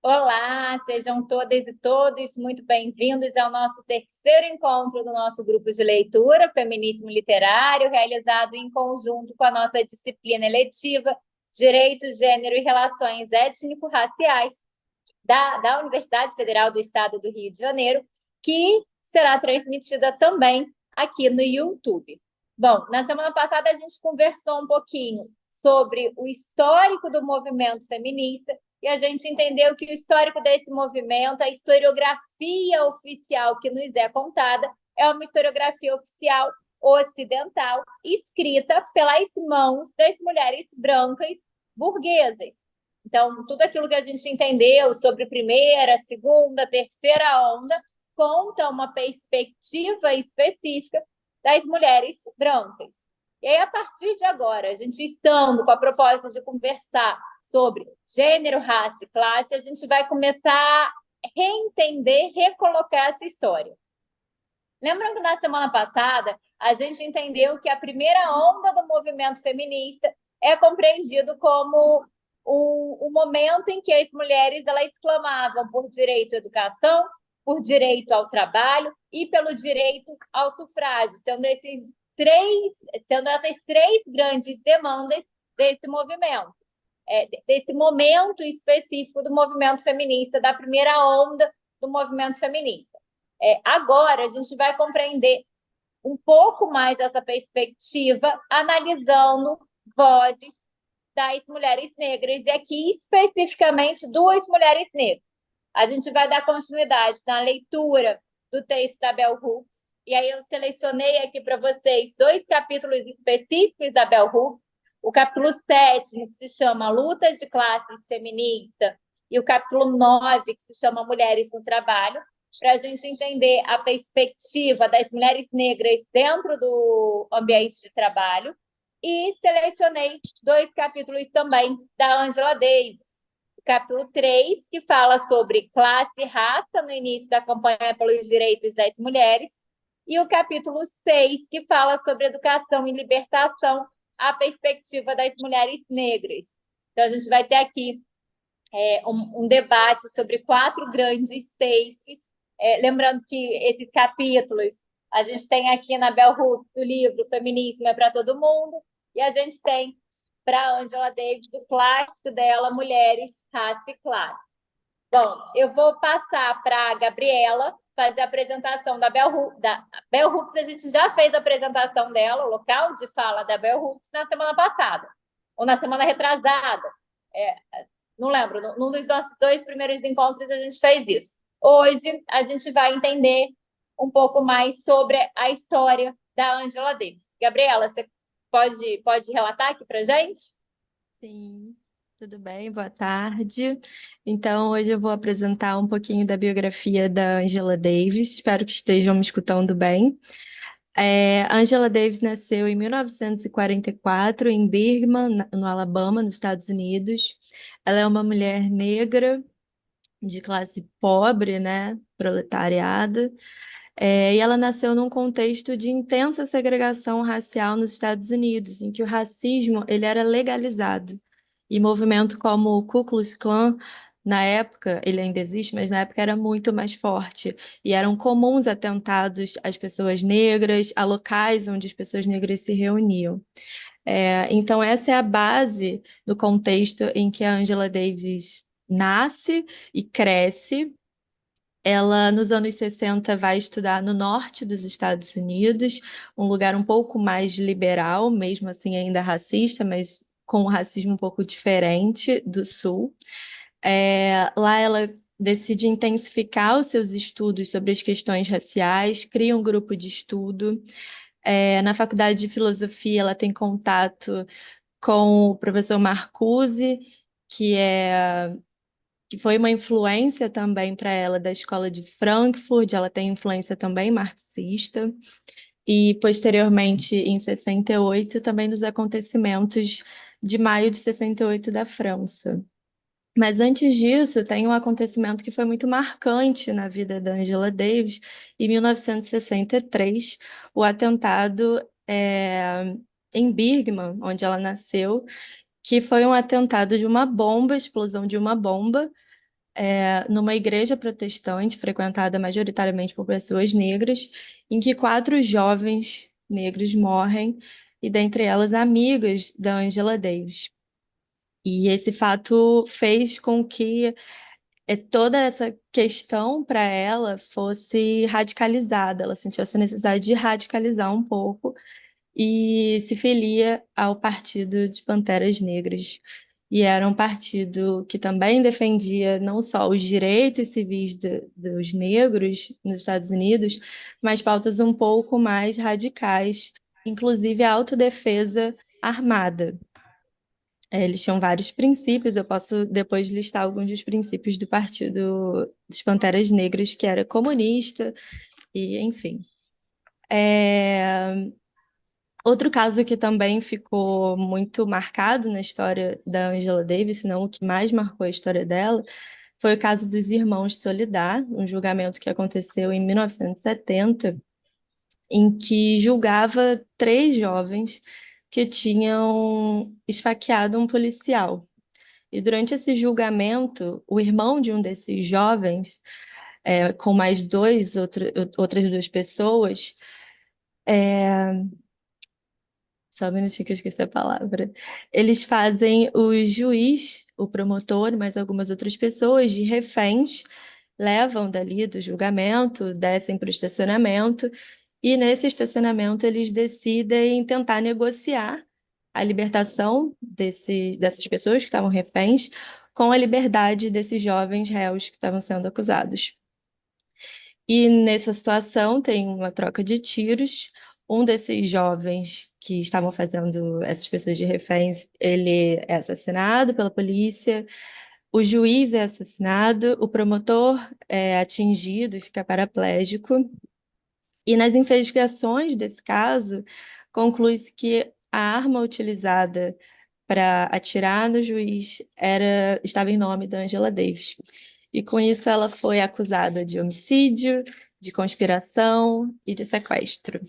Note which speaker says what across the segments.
Speaker 1: Olá, sejam todas e todos muito bem-vindos ao nosso terceiro encontro do nosso grupo de leitura, Feminismo Literário, realizado em conjunto com a nossa disciplina eletiva Direito, Gênero e Relações Étnico-Raciais da Universidade Federal do Estado do Rio de Janeiro, que será transmitida também aqui no YouTube. Bom, na semana passada a gente conversou um pouquinho sobre o histórico do movimento feminista e a gente entendeu que o histórico desse movimento, a historiografia oficial que nos é contada, é uma historiografia oficial ocidental, escrita pelas mãos das mulheres brancas burguesas. Então, tudo aquilo que a gente entendeu sobre primeira, segunda, terceira onda conta uma perspectiva específica das mulheres brancas. E aí, a partir de agora, a gente estando com a proposta de conversar sobre gênero, raça e classe, a gente vai começar a reentender, recolocar essa história. Lembrando que na semana passada a gente entendeu que a primeira onda do movimento feminista é compreendido como o momento em que as mulheres elas clamavam por direito à educação, por direito ao trabalho e pelo direito ao sufrágio, sendo essas três grandes demandas desse movimento, desse momento específico do movimento feminista, da primeira onda do movimento feminista. Agora a gente vai compreender um pouco mais essa perspectiva, analisando vozes das mulheres negras, e aqui especificamente duas mulheres negras. A gente vai dar continuidade na leitura do texto da Bell Hooks, e aí eu selecionei aqui para vocês dois capítulos específicos da Bell Hooks, o capítulo 7, que se chama Lutas de Classe Feminista, e o capítulo 9, que se chama Mulheres no Trabalho, para a gente entender a perspectiva das mulheres negras dentro do ambiente de trabalho, e selecionei dois capítulos também da Angela Davis. O capítulo 3, que fala sobre classe e raça no início da campanha pelos direitos das mulheres, e o capítulo 6, que fala sobre educação e libertação, a perspectiva das mulheres negras. Então, a gente vai ter aqui um debate sobre 4 grandes textos, lembrando que esses capítulos a gente tem aqui na Bell Hooks o livro Feminismo é para Todo Mundo, e a gente tem para Angela Davis o clássico dela, Mulheres, Raça e Classe. Bom, eu vou passar para a Gabriela fazer a apresentação da Bell Hooks. Da Bell Hooks, a gente já fez a apresentação dela, o local de fala da Bell Hooks, na semana passada, ou na semana retrasada. Não lembro, num dos nossos 2 primeiros encontros a gente fez isso. Hoje a gente vai entender um pouco mais sobre a história da Angela Davis. Gabriela, você pode relatar aqui para a gente?
Speaker 2: Sim, tudo bem? Boa tarde. Então, hoje eu vou apresentar um pouquinho da biografia da Angela Davis. Espero que estejam me escutando bem. Angela Davis nasceu em 1944 em Birmingham, no Alabama, nos Estados Unidos. Ela é uma mulher negra de classe pobre, né, proletariada. E ela nasceu num contexto de intensa segregação racial nos Estados Unidos, em que o racismo ele era legalizado. E movimento como o Ku Klux Klan, na época, ele ainda existe, mas na época era muito mais forte. E eram comuns atentados às pessoas negras, a locais onde as pessoas negras se reuniam. Então, essa é a base do contexto em que a Angela Davis nasce e cresce. Ela, nos anos 60, vai estudar no norte dos Estados Unidos, um lugar um pouco mais liberal, mesmo assim ainda racista, mas com um racismo um pouco diferente do sul. Lá ela decide intensificar os seus estudos sobre as questões raciais, cria um grupo de estudo. Na faculdade de filosofia, ela tem contato com o professor Marcuse, que é que foi uma influência também para ela da escola de Frankfurt, ela tem influência também marxista, e posteriormente, em 68, também dos acontecimentos de maio de 68 da França. Mas antes disso, tem um acontecimento que foi muito marcante na vida da Angela Davis, em 1963, o atentado em Birmingham, onde ela nasceu, que foi um atentado de uma bomba, explosão de uma bomba, numa igreja protestante frequentada majoritariamente por pessoas negras, em que 4 jovens negros morrem, e dentre elas amigas da Angela Davis. E esse fato fez com que toda essa questão para ela fosse radicalizada. Ela sentiu essa necessidade de radicalizar um pouco e se filia ao Partido de Panteras Negras. E era um partido que também defendia não só os direitos civis dos negros nos Estados Unidos, mas pautas um pouco mais radicais, inclusive a autodefesa armada. Eles tinham vários princípios, eu posso depois listar alguns dos princípios do Partido dos Panteras Negras, que era comunista, e enfim. Outro caso que também ficou muito marcado na história da Angela Davis, se não o que mais marcou a história dela, foi o caso dos Irmãos Solidar, um julgamento que aconteceu em 1970, em que julgava 3 jovens que tinham esfaqueado um policial. E durante esse julgamento, o irmão de um desses jovens, com mais outras 2 pessoas, só um minutinho que eu esqueci a palavra. Eles fazem o juiz, o promotor e mais algumas outras pessoas de reféns, levam dali do julgamento, descem para o estacionamento, e nesse estacionamento eles decidem tentar negociar a libertação dessas pessoas que estavam reféns com a liberdade desses jovens réus que estavam sendo acusados. E nessa situação tem uma troca de tiros. Um desses jovens que estavam fazendo essas pessoas de reféns, ele é assassinado pela polícia, o juiz é assassinado, o promotor é atingido e fica paraplégico. E nas investigações desse caso, conclui-se que a arma utilizada para atirar no juiz estava em nome da Angela Davis. E com isso ela foi acusada de homicídio, de conspiração e de sequestro.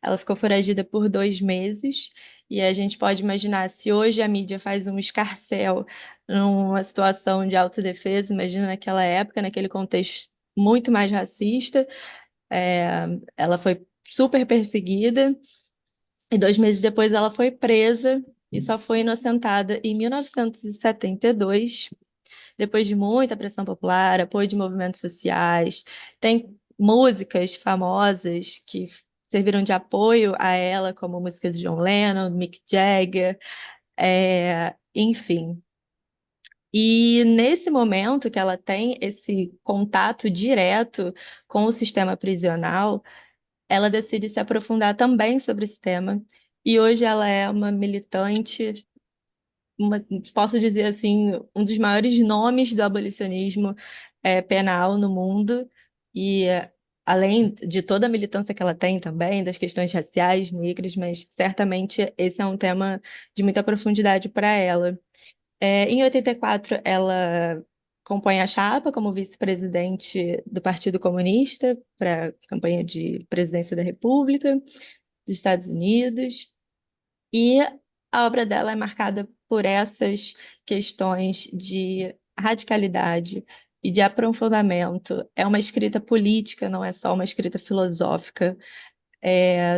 Speaker 2: Ela ficou foragida por 2 meses, e a gente pode imaginar, se hoje a mídia faz um escarcéu numa situação de autodefesa, imagina naquela época, naquele contexto muito mais racista. Ela foi super perseguida, e 2 meses depois ela foi presa e só foi inocentada em 1972, depois de muita pressão popular, apoio de movimentos sociais. Tem músicas famosas que serviram de apoio a ela, como a música de John Lennon, Mick Jagger, enfim. E nesse momento que ela tem esse contato direto com o sistema prisional, ela decide se aprofundar também sobre esse tema. E hoje ela é uma militante, posso dizer assim, um dos maiores nomes do abolicionismo penal no mundo. E além de toda a militância que ela tem também, das questões raciais, negras, mas certamente esse é um tema de muita profundidade para ela. Em 84, ela compõe a chapa como vice-presidente do Partido Comunista para a campanha de presidência da República dos Estados Unidos. E a obra dela é marcada por essas questões de radicalidade e de aprofundamento. É uma escrita política, não é só uma escrita filosófica,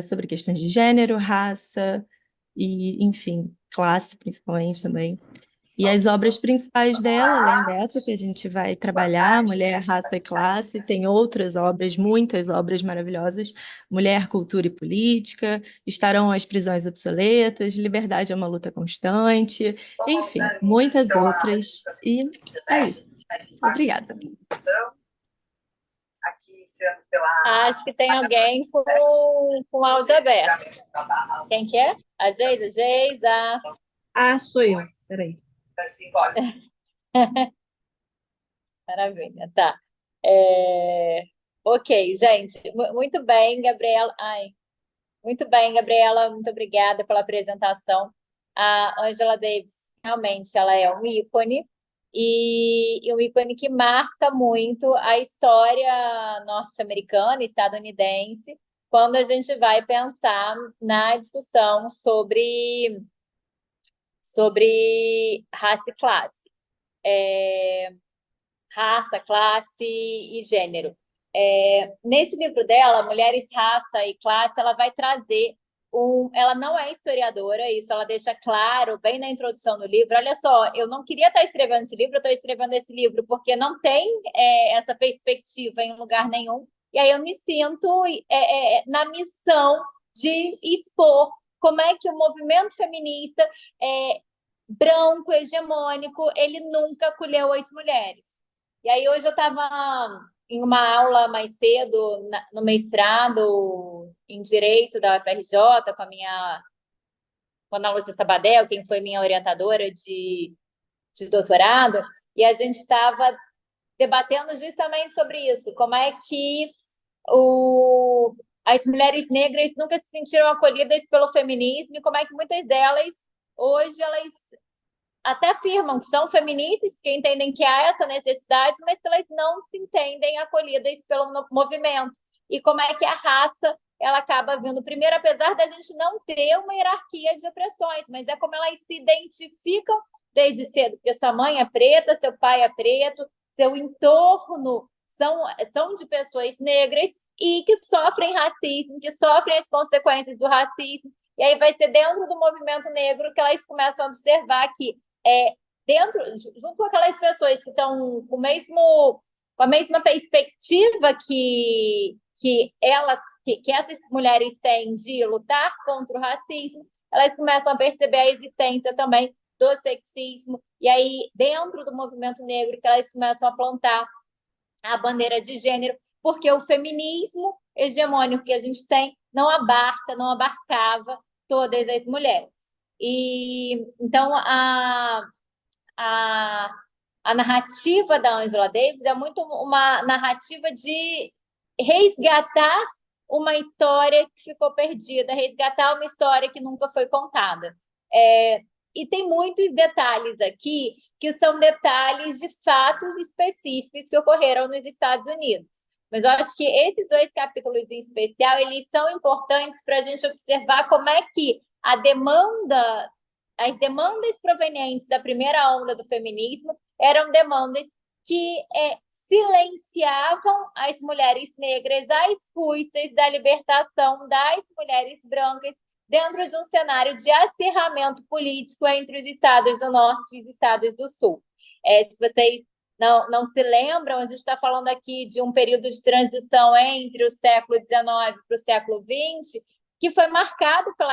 Speaker 2: sobre questões de gênero, raça e, enfim, classe, principalmente também. E as obras principais dela, além dessa que a gente vai trabalhar, Mulher, Raça e Classe, tem outras obras, muitas obras maravilhosas, Mulher, Cultura e Política, Estarão as Prisões Obsoletas, Liberdade é uma Luta Constante, enfim, muitas outras. E é isso. Obrigada.
Speaker 1: Acho que tem alguém com áudio aberto. Quem que é? A Geisa? Geisa.
Speaker 3: Sou eu. Espera aí.
Speaker 1: Maravilha, tá. Ok, gente. Muito bem, Gabriela. Muito bem, Gabriela. Muito obrigada pela apresentação. A Angela Davis, realmente, ela é um ícone, e um ícone que marca muito a história norte-americana, estadunidense, quando a gente vai pensar na discussão sobre raça e classe. raça, classe e gênero. Nesse livro dela, Mulheres, Raça e Classe, ela vai trazer ela não é historiadora, isso ela deixa claro bem na introdução do livro. Olha só, eu não queria estar escrevendo esse livro, eu estou escrevendo esse livro porque não tem essa perspectiva em lugar nenhum. E aí eu me sinto na missão de expor como é que o movimento feminista branco, hegemônico, ele nunca acolheu as mulheres. E aí hoje eu estava em uma aula mais cedo, no mestrado em Direito da UFRJ, com a Ana Lúcia Sabadell, quem foi minha orientadora de doutorado, e a gente estava debatendo justamente sobre isso, como é que as mulheres negras nunca se sentiram acolhidas pelo feminismo e como é que muitas delas, hoje, elas até afirmam que são feministas, porque entendem que há essa necessidade, mas que elas não se entendem acolhidas pelo movimento. E como é que a raça ela acaba vindo primeiro, apesar da gente não ter uma hierarquia de opressões, mas é como elas se identificam desde cedo, porque sua mãe é preta, seu pai é preto, seu entorno são de pessoas negras e que sofrem racismo, que sofrem as consequências do racismo. E aí vai ser dentro do movimento negro que elas começam a observar que junto com aquelas pessoas que estão com a mesma perspectiva que essas mulheres têm de lutar contra o racismo, elas começam a perceber a existência também do sexismo, e aí, dentro do movimento negro, que elas começam a plantar a bandeira de gênero, porque o feminismo hegemônico que a gente tem não abarcava todas as mulheres. E então a narrativa da Angela Davis é muito uma narrativa de resgatar uma história que ficou perdida, resgatar uma história que nunca foi contada. E tem muitos detalhes aqui que são detalhes de fatos específicos que ocorreram nos Estados Unidos. Mas eu acho que esses dois capítulos em especial, eles são importantes para a gente observar como é que as demandas provenientes da primeira onda do feminismo eram demandas que silenciavam as mulheres negras às custas da libertação das mulheres brancas dentro de um cenário de acirramento político entre os estados do Norte e os estados do Sul. Se vocês não se lembram, a gente está falando aqui de um período de transição entre o século XIX para o século XX, que foi marcado por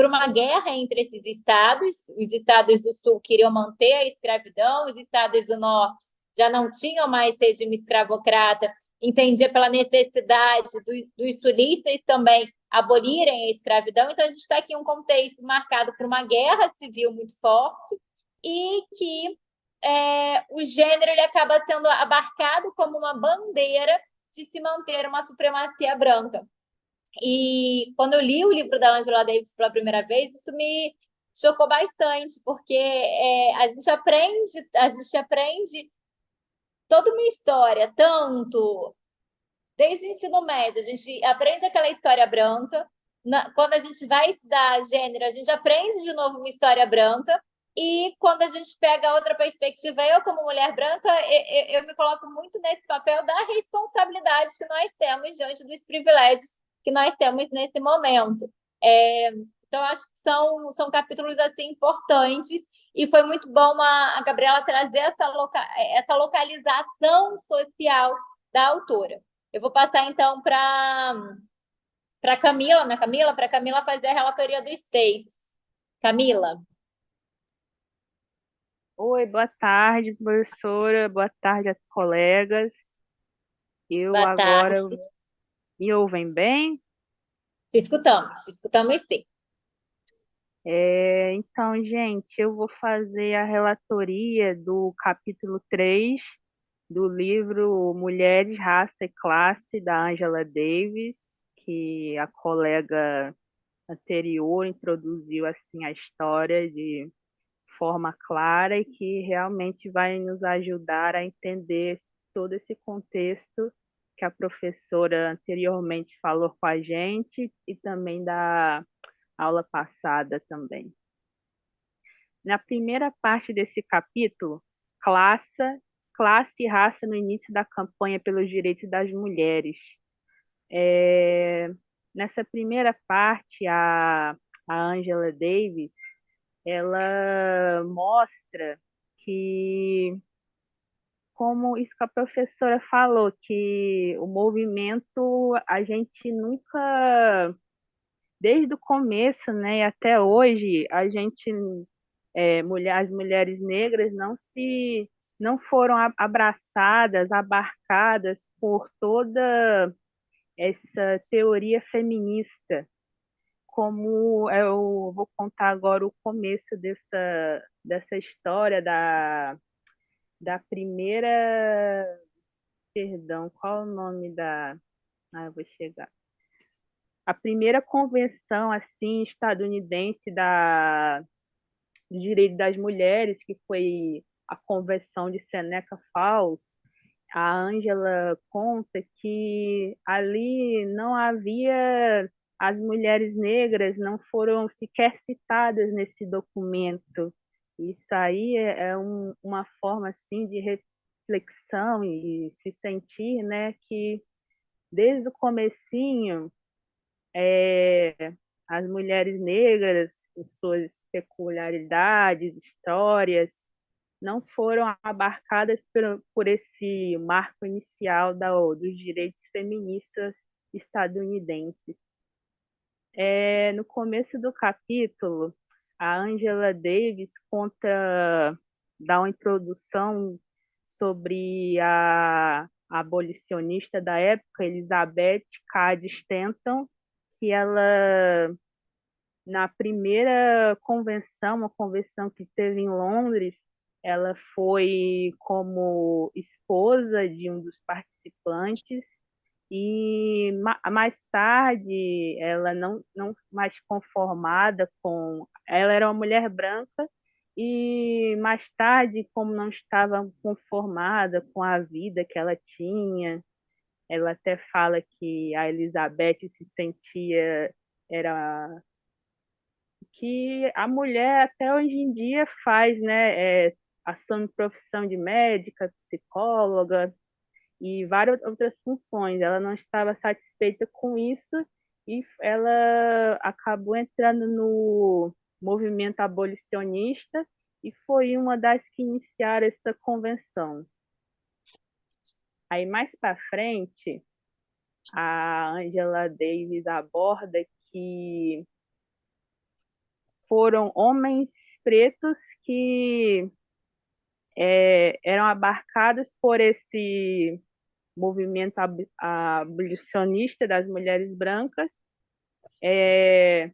Speaker 1: uma guerra entre esses estados. Os estados do Sul queriam manter a escravidão, os estados do Norte já não tinham mais regime escravocrata, entendia pela necessidade dos sulistas também abolirem a escravidão. Então, a gente está aqui em um contexto marcado por uma guerra civil muito forte e que o gênero ele acaba sendo abarcado como uma bandeira de se manter uma supremacia branca. E quando eu li o livro da Angela Davis pela primeira vez, isso me chocou bastante, porque a gente aprende toda uma história, tanto desde o ensino médio, a gente aprende aquela história branca, quando a gente vai estudar gênero, a gente aprende de novo uma história branca, e quando a gente pega outra perspectiva, eu como mulher branca, eu me coloco muito nesse papel da responsabilidade que nós temos diante dos privilégios que nós temos nesse momento. Então, acho que são capítulos assim importantes, e foi muito bom a Gabriela trazer essa localização social da autora. Eu vou passar, então, para Camila, né, Camila? Para Camila fazer a relatoria dos textos. Camila.
Speaker 4: Oi, boa tarde, professora. Boa tarde a colegas.
Speaker 1: Boa
Speaker 4: Agora
Speaker 1: tarde.
Speaker 4: me ouvem bem?
Speaker 1: Te escutamos sim.
Speaker 4: Então, gente, eu vou fazer a relatoria do capítulo 3 do livro Mulheres, Raça e Classe, da Angela Davis, que a colega anterior introduziu assim a história de forma clara e que realmente vai nos ajudar a entender todo esse contexto que a professora anteriormente falou com a gente e também da aula passada também. Na primeira parte desse capítulo, classe, classe e raça no início da campanha pelos direitos das mulheres. Nessa primeira parte, a Angela Davis, ela mostra que, como isso que a professora falou, que o movimento, a gente nunca, desde o começo, né, e até hoje, a gente, as mulheres negras não foram abraçadas, abarcadas por toda essa teoria feminista. Como eu vou contar agora o começo dessa história da primeira, perdão, qual é o nome da, eu vou chegar. A primeira convenção assim estadunidense do direito das mulheres, que foi a Convenção de Seneca Falls. A Ângela conta que ali não havia, as mulheres negras não foram sequer citadas nesse documento. Isso aí é uma forma assim de reflexão e se sentir, né, que desde o comecinho, as mulheres negras, com suas peculiaridades, histórias, não foram abarcadas por esse marco inicial dos direitos feministas estadunidenses. No começo do capítulo, a Angela Davis dá uma introdução sobre a abolicionista da época, Elizabeth Cady Stanton, que ela, na primeira convenção, uma convenção que teve em Londres, ela foi como esposa de um dos participantes e mais tarde ela não mais conformada com... Ela era uma mulher branca e mais tarde, como não estava conformada com a vida que ela tinha, ela até fala que a Elizabeth se sentia... Era que a mulher até hoje em dia faz, né? Assume profissão de médica, psicóloga e várias outras funções. Ela não estava satisfeita com isso e ela acabou entrando no movimento abolicionista e foi uma das que iniciaram essa convenção. Aí mais para frente, a Angela Davis aborda que foram homens pretos que eram abarcados por esse movimento abolicionista das mulheres brancas. É,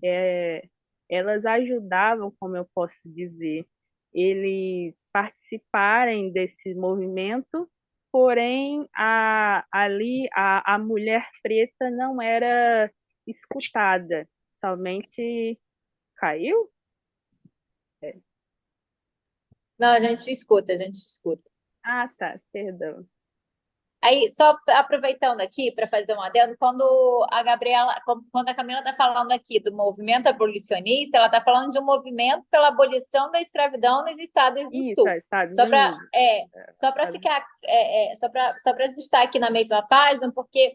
Speaker 4: é, Elas ajudavam, como eu posso dizer, eles participarem desse movimento, porém ali a mulher preta não era escutada, somente caiu?
Speaker 1: Não, a gente escuta, a gente escuta.
Speaker 4: Ah, tá, perdão.
Speaker 1: Aí, só aproveitando aqui para fazer um adendo, quando a Camila está falando aqui do movimento abolicionista, ela está falando de um movimento pela abolição da escravidão nos Estados do
Speaker 4: Isso,
Speaker 1: Sul.
Speaker 4: Estados
Speaker 1: Só para
Speaker 4: Unidos.
Speaker 1: ficar, só para a gente estar aqui na mesma página, porque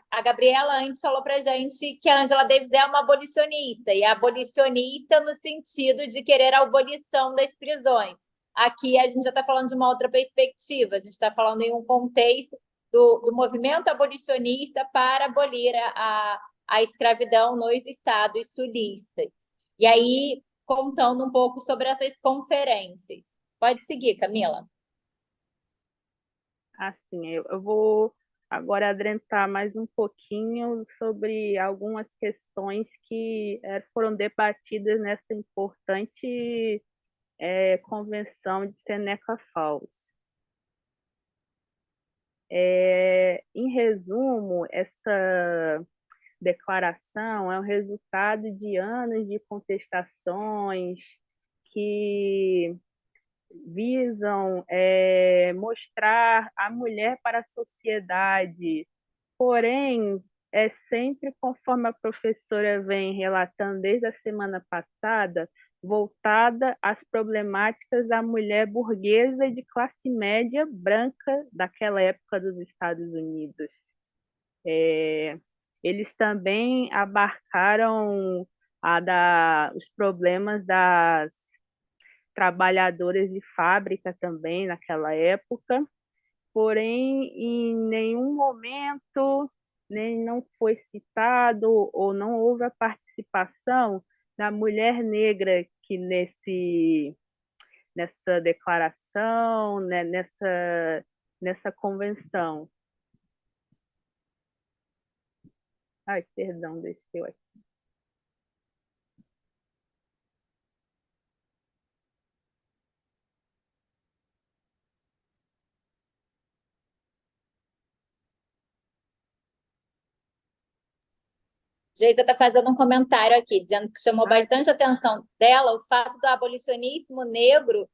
Speaker 1: a Gabriela antes falou para a gente que a Angela Davis é uma abolicionista, e abolicionista no sentido de querer a abolição das prisões. Aqui a gente já está falando de uma outra perspectiva, a gente está falando em um contexto do movimento abolicionista para abolir a escravidão nos estados sulistas. E aí, contando um pouco sobre essas conferências. Pode seguir, Camila.
Speaker 4: Assim, eu vou agora adentrar mais um pouquinho sobre algumas questões que foram debatidas nessa importante convenção de Seneca Falls. Em resumo, essa declaração é o resultado de anos de contestações que visam mostrar a mulher para a sociedade, porém é sempre conforme a professora vem relatando desde a semana passada, voltada às problemáticas da mulher burguesa de classe média branca daquela época dos Estados Unidos. Eles também abarcaram os problemas das trabalhadoras de fábrica também naquela época, porém, em nenhum momento nem não foi citado ou não houve a participação da mulher negra que nessa declaração, né, nessa convenção. Ai, perdão, desceu aqui.
Speaker 1: Geisa está fazendo um comentário aqui, dizendo que chamou bastante a atenção dela o fato do abolicionismo negro,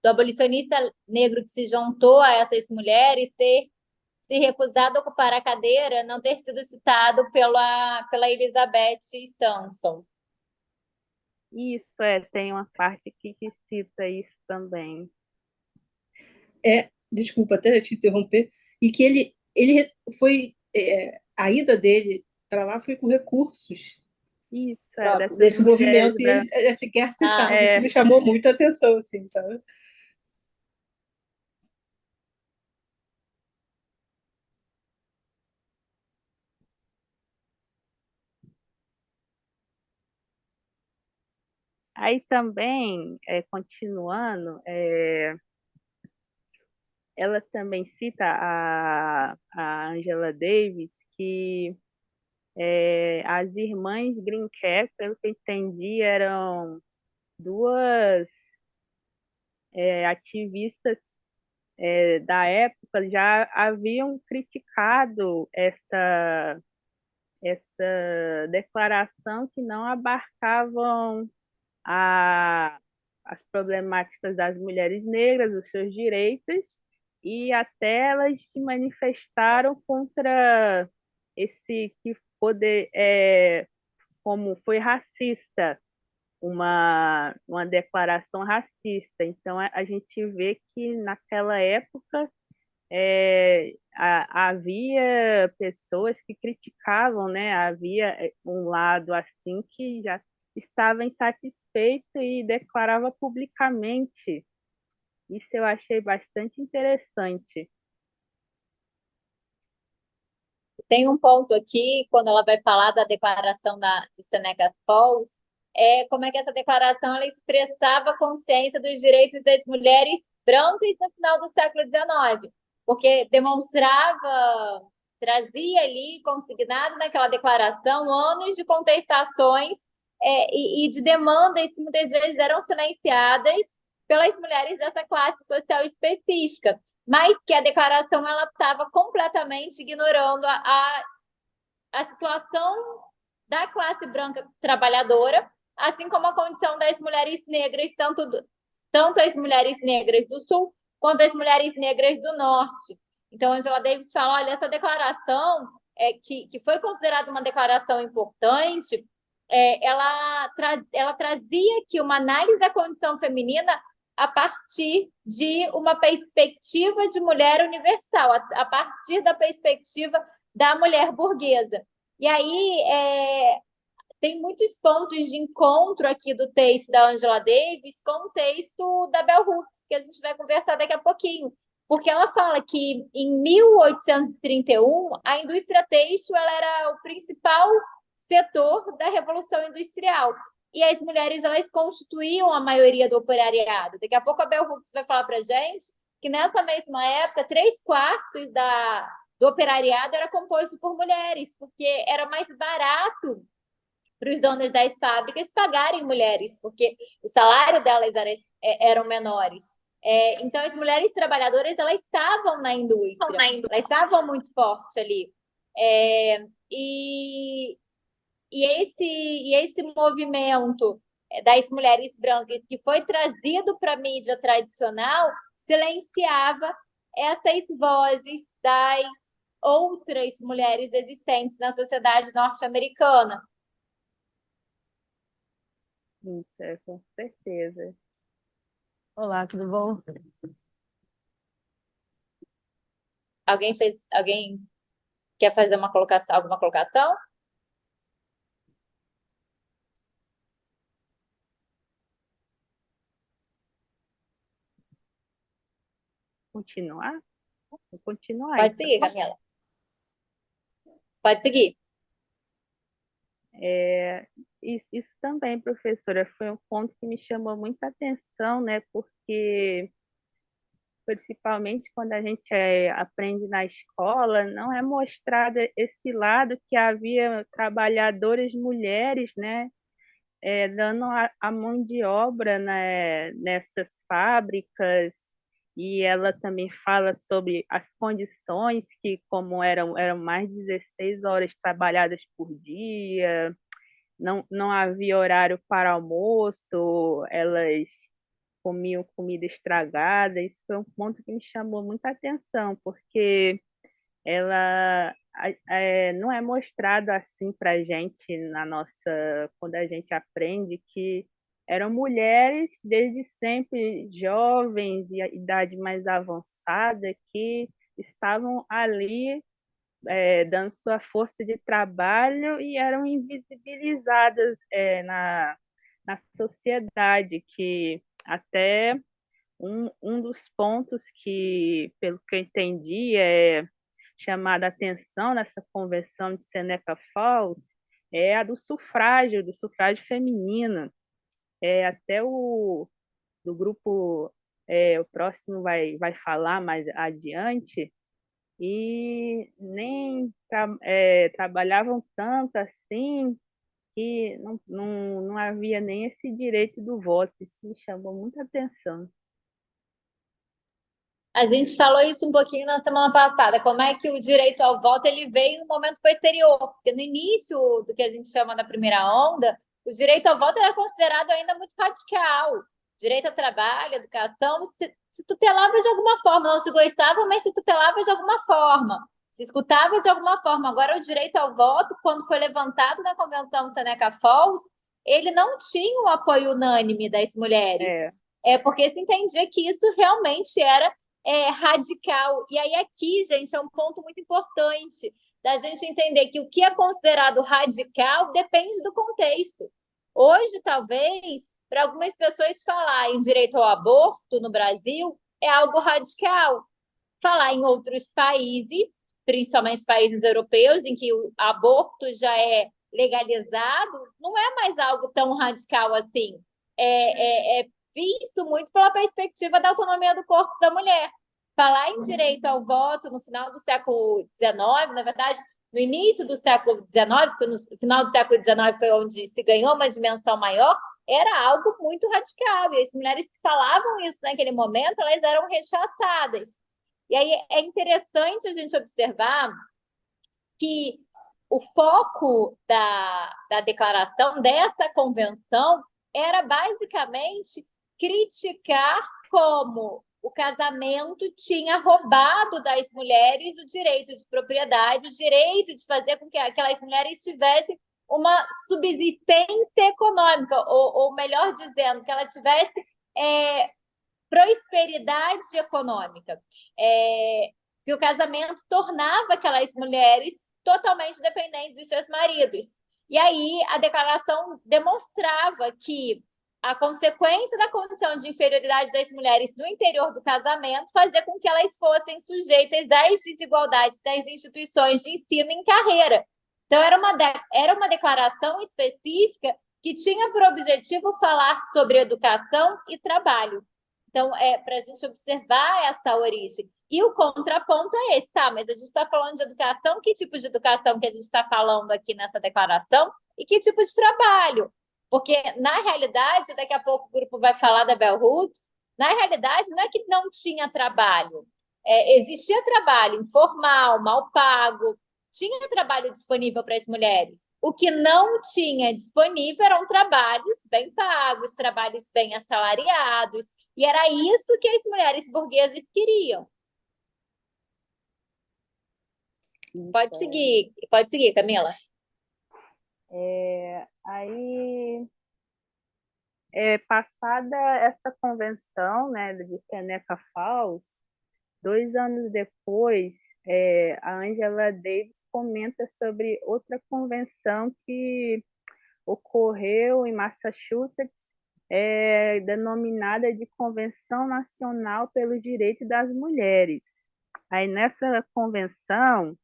Speaker 1: do abolicionista negro que se juntou a essas mulheres ter se recusado a ocupar a cadeira, não ter sido citado pela Elizabeth Stanton.
Speaker 4: Isso, tem uma parte aqui que cita isso também.
Speaker 3: Desculpa até te interromper, e que ele foi, a ida dele para lá foi com recursos
Speaker 4: Isso,
Speaker 3: desse movimento, e ele sequer citado. Isso me chamou muito a atenção, assim, sabe?
Speaker 4: Aí também, continuando, ela também cita a Angela Davis que as irmãs Greencap, pelo que eu entendi, eram duas ativistas da época, já haviam criticado essa declaração que não abarcavam as problemáticas das mulheres negras, os seus direitos, e até elas se manifestaram contra esse que poder, como foi racista, uma declaração racista. Então, a gente vê que naquela época havia pessoas que criticavam, né? Havia um lado assim que já estava insatisfeito e declarava publicamente. Isso eu achei bastante interessante.
Speaker 1: Tem um ponto aqui, quando ela vai falar da declaração de Seneca Falls, como é que essa declaração ela expressava a consciência dos direitos das mulheres brancas no final do século XIX, porque trazia ali, consignado naquela declaração, anos de contestações e de demandas que muitas vezes eram silenciadas pelas mulheres dessa classe social específica, mas que a declaração ela estava completamente ignorando a situação da classe branca trabalhadora, assim como a condição das mulheres negras, tanto as mulheres negras do Sul quanto as mulheres negras do Norte. Então, Angela Davis fala, olha, essa declaração, que foi considerada uma declaração importante, ela trazia aqui uma análise da condição feminina a partir de uma perspectiva de mulher universal, a partir da perspectiva da mulher burguesa. E aí tem muitos pontos de encontro aqui do texto da Angela Davis com o texto da Bell Hooks, que a gente vai conversar daqui a pouquinho, porque ela fala que em 1831 a indústria têxtil ela era o principal setor da Revolução Industrial. E as mulheres elas constituíam a maioria do operariado. Daqui a pouco a Bell Hooks vai falar para a gente que nessa mesma época, 3/4 do operariado era composto por mulheres, porque era mais barato para os donos das fábricas pagarem mulheres, porque o salário delas eram menores. Então, as mulheres trabalhadoras elas estavam na indústria, elas estavam muito fortes ali. E esse movimento das mulheres brancas que foi trazido para a mídia tradicional silenciava essas vozes das outras mulheres existentes na sociedade norte-americana.
Speaker 4: Isso, com certeza.
Speaker 2: Olá, tudo bom?
Speaker 1: Alguém quer fazer alguma colocação?
Speaker 4: Continuar? Vou continuar,
Speaker 1: Pode
Speaker 4: então.
Speaker 1: seguir, Camila. Pode seguir.
Speaker 4: Isso também, professora, foi um ponto que me chamou muita atenção, né? Porque, principalmente quando a gente aprende na escola, não é mostrado esse lado que havia trabalhadoras mulheres, né? Dando a mão de obra, né, nessas fábricas, e ela também fala sobre as condições que, como eram mais de 16 horas trabalhadas por dia, não havia horário para almoço, elas comiam comida estragada. Isso foi um ponto que me chamou muita atenção, porque ela não é mostrado assim para a gente quando a gente aprende que eram mulheres desde sempre jovens e a idade mais avançada que estavam ali dando sua força de trabalho e eram invisibilizadas na sociedade, que até um dos pontos que, pelo que eu entendi, chamada a atenção nessa convenção de Seneca Falls é a do sufrágio feminino. Até do grupo, o próximo vai falar mais adiante, e nem trabalhavam tanto assim que não havia nem esse direito do voto. Isso me chamou muita atenção.
Speaker 1: A gente falou isso um pouquinho na semana passada, como é que o direito ao voto ele veio no momento posterior, porque no início do que a gente chama da primeira onda, o direito ao voto era considerado ainda muito radical. Direito ao trabalho, educação, se tutelava de alguma forma, não se gostava, mas se tutelava de alguma forma, se escutava de alguma forma. Agora, o direito ao voto, quando foi levantado na Convenção Seneca Falls, ele não tinha o apoio unânime das mulheres. Porque se entendia que isso realmente era radical. E aí aqui, gente, é um ponto muito importante da gente entender que o que é considerado radical depende do contexto. Hoje, talvez, para algumas pessoas falar em direito ao aborto no Brasil é algo radical. Falar em outros países, principalmente países europeus, em que o aborto já é legalizado, não é mais algo tão radical assim. É visto muito pela perspectiva da autonomia do corpo da mulher. Falar em direito ao voto no final do século XIX, na verdade, no início do século XIX, porque no final do século XIX foi onde se ganhou uma dimensão maior, era algo muito radical. E as mulheres que falavam isso naquele momento, elas eram rechaçadas. E aí é interessante a gente observar que o foco da declaração dessa convenção era basicamente criticar como o casamento tinha roubado das mulheres o direito de propriedade, o direito de fazer com que aquelas mulheres tivessem uma subsistência econômica, ou melhor dizendo, que ela tivesse prosperidade econômica. Que o casamento tornava aquelas mulheres totalmente dependentes dos seus maridos. E aí a declaração demonstrava que a consequência da condição de inferioridade das mulheres no interior do casamento fazia com que elas fossem sujeitas às desigualdades das instituições de ensino em carreira. Então, era uma declaração específica que tinha por objetivo falar sobre educação e trabalho. Então, para a gente observar essa origem. E o contraponto é esse, tá? Mas a gente está falando de educação, que tipo de educação que a gente está falando aqui nessa declaração e que tipo de trabalho? Porque, na realidade, daqui a pouco o grupo vai falar da Bell Hooks, na realidade, não é que não tinha trabalho. Existia trabalho informal, mal pago, tinha trabalho disponível para as mulheres. O que não tinha disponível eram trabalhos bem pagos, trabalhos bem assalariados, e era isso que as mulheres burguesas queriam. Pode seguir, Camila.
Speaker 4: Aí, passada essa convenção, né, de Seneca Falls, 2 anos depois, a Angela Davis comenta sobre outra convenção que ocorreu em Massachusetts, denominada de Convenção Nacional pelo Direito das Mulheres. Aí nessa convenção,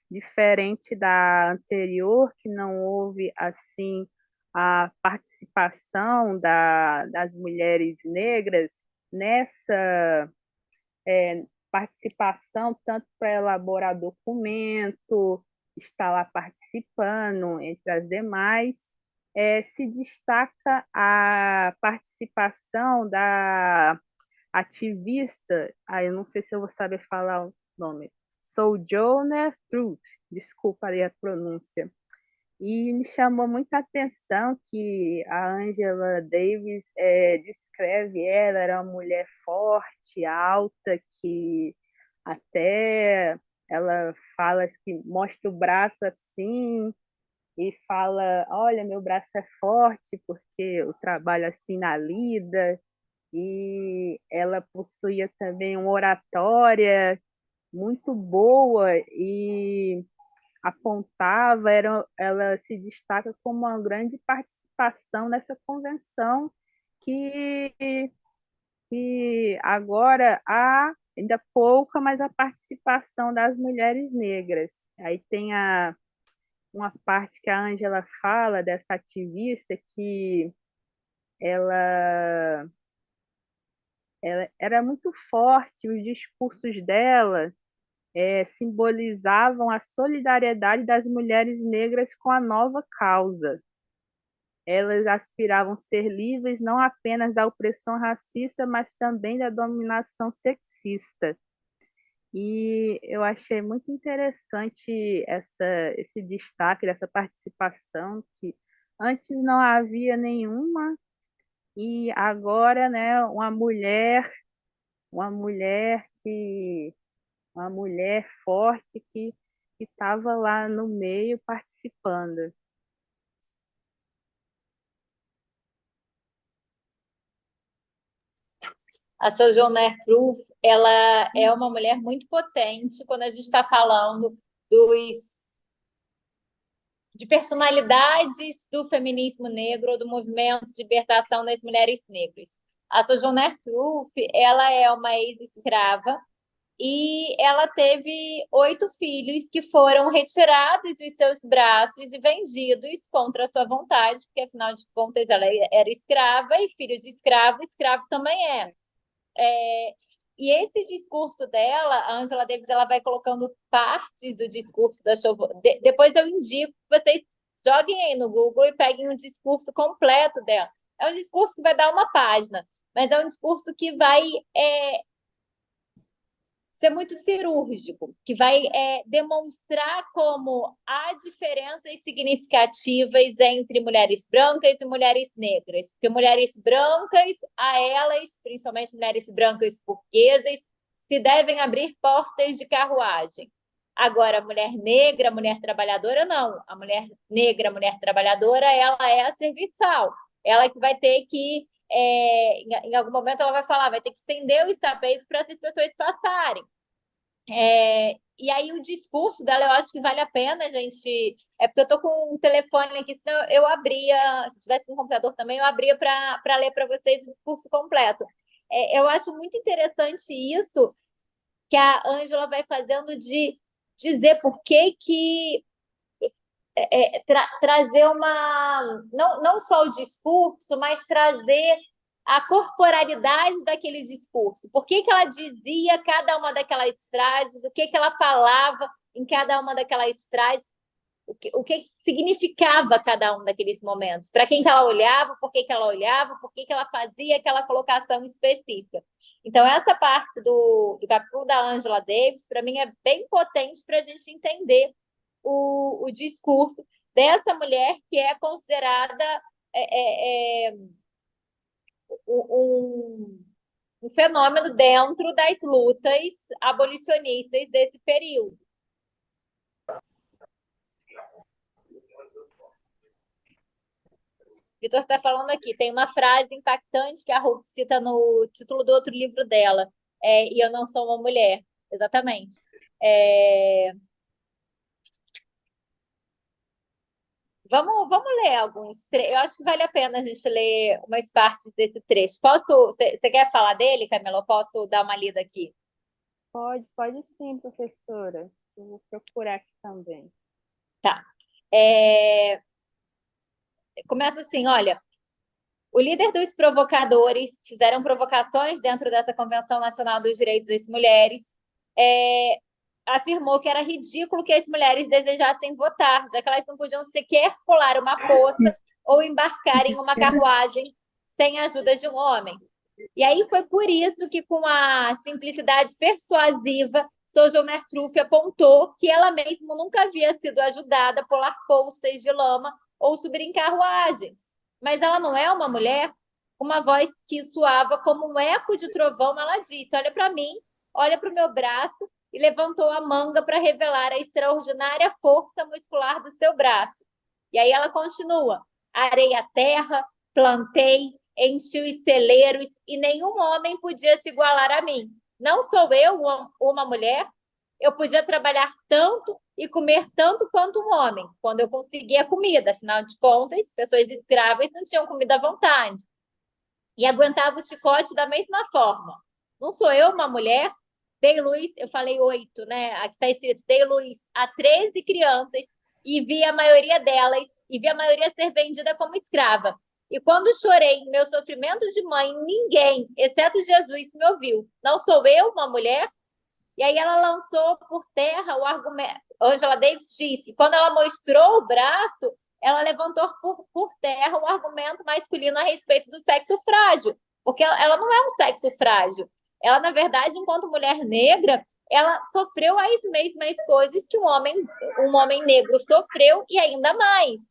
Speaker 4: diferente da anterior, que não houve assim a participação das mulheres negras nessa participação, tanto para elaborar documento, estar lá participando, entre as demais, se destaca a participação da ativista, eu não sei se eu vou saber falar o nome, Sojourner Truth, desculpa aí a pronúncia. E me chamou muita atenção que a Angela Davis descreve ela, era uma mulher forte, alta, que até ela fala que mostra o braço assim e fala, olha, meu braço é forte porque eu trabalho assim na lida. E ela possuía também uma oratória muito boa e ela se destaca como uma grande participação nessa convenção que, que agora há ainda pouca, mas a participação das mulheres negras. Aí tem uma parte que a Ângela fala dessa ativista que ela, ela era muito forte, os discursos dela simbolizavam a solidariedade das mulheres negras com a nova causa. Elas aspiravam ser livres não apenas da opressão racista, mas também da dominação sexista. E eu achei muito interessante esse destaque dessa participação, que antes não havia nenhuma, e agora, né, uma mulher que uma mulher forte que estava lá no meio participando.
Speaker 1: A Sojourner Truth, ela é uma mulher muito potente quando a gente está falando de personalidades do feminismo negro ou do movimento de libertação das mulheres negras. A Sojourner Truth, ela é uma ex-escrava e ela teve 8 filhos que foram retirados dos seus braços e vendidos contra a sua vontade, porque, afinal de contas, ela era escrava e filhos de escravo, escravo também é. E esse discurso dela, a Angela Davis, ela vai colocando partes do discurso da depois eu indico que vocês joguem aí no Google e peguem um discurso completo dela. É um discurso que vai dar uma página, mas é um discurso que vai ser muito cirúrgico, que vai demonstrar como há diferenças significativas entre mulheres brancas e mulheres negras. Porque mulheres brancas, a elas, principalmente mulheres brancas burguesas, se devem abrir portas de carruagem. Agora, a mulher negra, a mulher trabalhadora, não. A mulher negra, a mulher trabalhadora, ela é a serviçal. Ela que vai ter que em algum momento ela vai falar, vai ter que estender os tapês para essas pessoas passarem. E aí o discurso dela, eu acho que vale a pena, gente. É porque eu estou com um telefone aqui, senão eu abria, se tivesse um computador também, eu abria para ler para vocês o discurso completo. Eu acho muito interessante isso que a Ângela vai fazendo de dizer por que trazer não só o discurso, mas trazer a corporalidade daquele discurso. Por que ela dizia cada uma daquelas frases, o que ela falava em cada uma daquelas frases, o que significava cada um daqueles momentos, para quem que ela olhava, por que ela olhava, por que ela fazia aquela colocação específica. Então, essa parte do capítulo da Angela Davis, para mim, é bem potente para a gente entender o discurso dessa mulher que é considerada um fenômeno dentro das lutas abolicionistas desse período. Vitor está falando aqui, tem uma frase impactante que a Ruth cita no título do outro livro dela, e eu não sou uma mulher. Exatamente. Vamos ler alguns. Eu acho que vale a pena a gente ler umas partes desse trecho. Você quer falar dele, Camila? Eu posso dar uma lida aqui?
Speaker 4: Pode sim, professora. Eu vou procurar aqui também.
Speaker 1: Tá. Começa assim, olha. O líder dos provocadores fizeram provocações dentro dessa Convenção Nacional dos Direitos das Mulheres, afirmou que era ridículo que as mulheres desejassem votar, já que elas não podiam sequer pular uma poça ou embarcar em uma carruagem sem a ajuda de um homem. E aí foi por isso que, com a simplicidade persuasiva, Sojourner Truth apontou que ela mesma nunca havia sido ajudada a pular poças de lama ou subir em carruagens. Mas ela não é uma mulher? Uma voz que soava como um eco de trovão, ela disse: olha para mim, olha para o meu braço, e levantou a manga para revelar a extraordinária força muscular do seu braço. E aí ela continua: arei a terra, plantei, enchi os celeiros, e nenhum homem podia se igualar a mim. Não sou eu uma mulher? Eu podia trabalhar tanto e comer tanto quanto um homem, quando eu conseguia comida. Afinal de contas, pessoas escravas não tinham comida à vontade. E aguentava o chicote da mesma forma. Não sou eu uma mulher? Dei luz, eu falei 8, né? Aqui está escrito, dei luz a 13 crianças e vi a maioria delas, e vi a maioria ser vendida como escrava. E quando chorei em meu sofrimento de mãe, ninguém, exceto Jesus, me ouviu. Não sou eu uma mulher? E aí ela lançou por terra o argumento. Angela Davis disse que quando ela mostrou o braço, ela levantou por terra o argumento masculino a respeito do sexo frágil, porque ela não é um sexo frágil. Ela, na verdade, enquanto mulher negra, ela sofreu as mesmas coisas que um homem negro sofreu e ainda mais.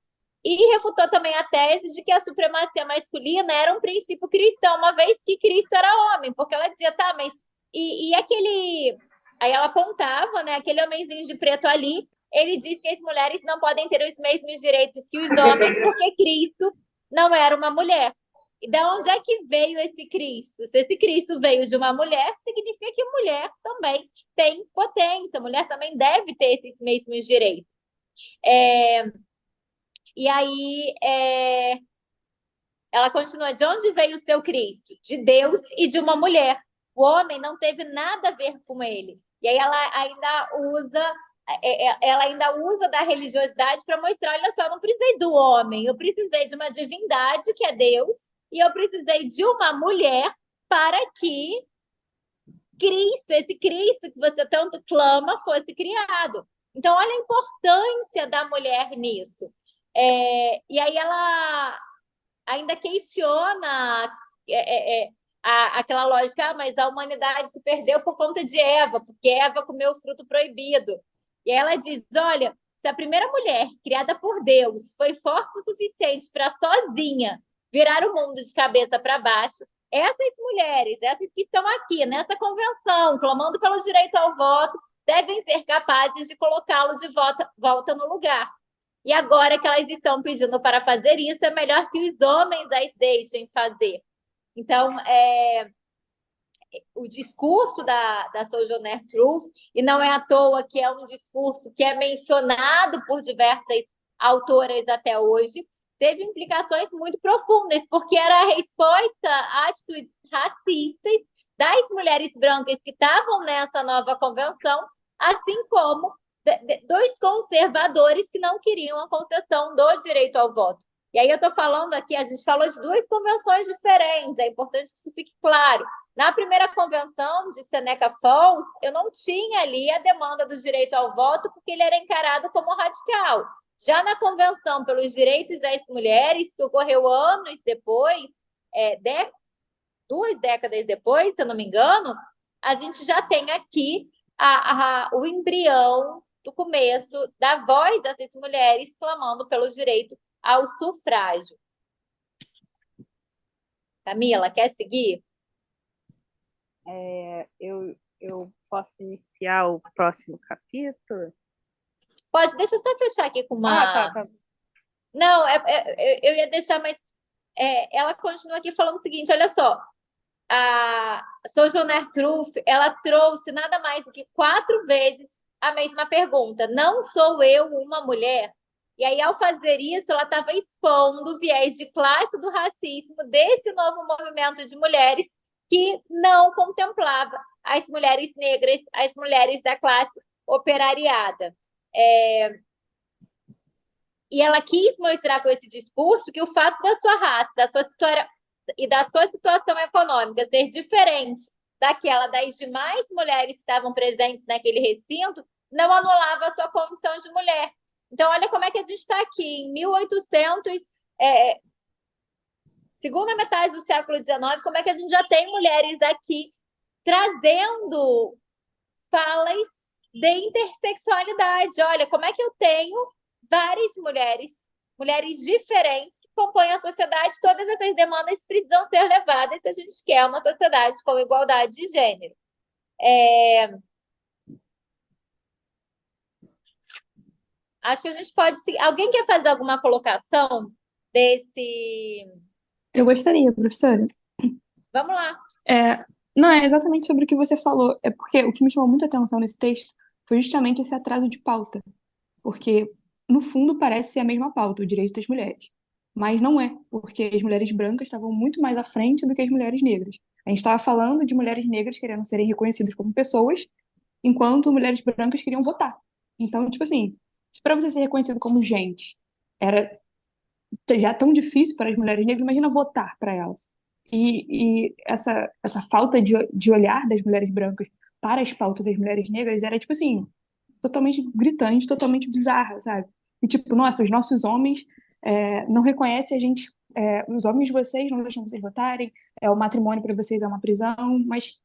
Speaker 1: E refutou também a tese de que a supremacia masculina era um princípio cristão, uma vez que Cristo era homem, porque ela dizia, tá, mas e aquele... Aí ela apontava, né, aquele homenzinho de preto ali, ele diz que as mulheres não podem ter os mesmos direitos que os homens, porque Cristo não era uma mulher. E de onde é que veio esse Cristo? Se esse Cristo veio de uma mulher, significa que a mulher também tem potência, a mulher também deve ter esses mesmos direitos. E aí ela continua, de onde veio o seu Cristo? De Deus e de uma mulher. O homem não teve nada a ver com ele. E aí ela ainda usa da religiosidade para mostrar, olha só, eu não precisei do homem, eu precisei de uma divindade, que é Deus, e eu precisei de uma mulher para que Cristo, esse Cristo que você tanto clama, fosse criado. Então, olha a importância da mulher nisso. E aí ela ainda questiona aquela lógica, mas a humanidade se perdeu por conta de Eva, porque Eva comeu o fruto proibido. E ela diz, olha, se a primeira mulher criada por Deus foi forte o suficiente para sozinha virar o mundo de cabeça para baixo, essas mulheres, essas que estão aqui nessa convenção, clamando pelo direito ao voto, devem ser capazes de colocá-lo de volta no lugar. E agora que elas estão pedindo para fazer isso, é melhor que os homens as deixem fazer. Então, o discurso da Sojourner Truth, e não é à toa que é um discurso que é mencionado por diversas autoras até hoje, teve implicações muito profundas, porque era a resposta a atitudes racistas das mulheres brancas que estavam nessa nova convenção, assim como dos conservadores que não queriam a concessão do direito ao voto. E aí eu estou falando aqui, a gente falou de duas convenções diferentes, é importante que isso fique claro. Na primeira convenção de Seneca Falls, eu não tinha ali a demanda do direito ao voto, porque ele era encarado como radical. Já na convenção pelos direitos das mulheres, que ocorreu anos depois, 2 décadas depois, se eu não me engano, a gente já tem aqui o embrião do começo da voz dessas mulheres clamando pelo direito ao sufrágio. Camila, quer seguir?
Speaker 4: Eu posso iniciar o próximo capítulo?
Speaker 1: Pode, deixa eu só fechar aqui com uma...
Speaker 4: Tá.
Speaker 1: Não, eu ia deixar, mas ela continua aqui falando o seguinte, olha só, a Sojourner Truth, ela trouxe nada mais do que 4 vezes a mesma pergunta. Não sou eu uma mulher? E aí, ao fazer isso, ela estava expondo o viés de classe do racismo desse novo movimento de mulheres que não contemplava as mulheres negras, as mulheres da classe operariada. E ela quis mostrar com esse discurso que o fato da sua raça, da sua história e da sua situação econômica ser diferente daquela das demais mulheres que estavam presentes naquele recinto, não anulava a sua condição de mulher. Então, olha como é que a gente está aqui, em 1800, segunda metade do século XIX, como é que a gente já tem mulheres aqui trazendo falas de intersexualidade. Olha, como é que eu tenho várias mulheres diferentes que compõem a sociedade, todas essas demandas precisam ser levadas se a gente quer uma sociedade com igualdade de gênero. Acho que a gente pode... Alguém quer fazer alguma colocação desse...
Speaker 5: Eu gostaria, professora.
Speaker 1: Vamos lá.
Speaker 5: Não, é exatamente sobre o que você falou. É porque o que me chamou muita atenção nesse texto foi justamente esse atraso de pauta. Porque, no fundo, parece ser a mesma pauta, o direito das mulheres. Mas não é, porque as mulheres brancas estavam muito mais à frente do que as mulheres negras. A gente estava falando de mulheres negras querendo serem reconhecidas como pessoas, enquanto mulheres brancas queriam votar. Então, tipo assim, se para você ser reconhecido como gente era já tão difícil para as mulheres negras, imagina votar para elas. E essa falta de olhar das mulheres brancas para as pautas das mulheres negras era, tipo assim, totalmente gritante, totalmente bizarra, sabe? E tipo, nossa, os nossos homens não reconhecem a gente, os homens de vocês não deixam vocês votarem, o matrimônio para vocês é uma prisão, mas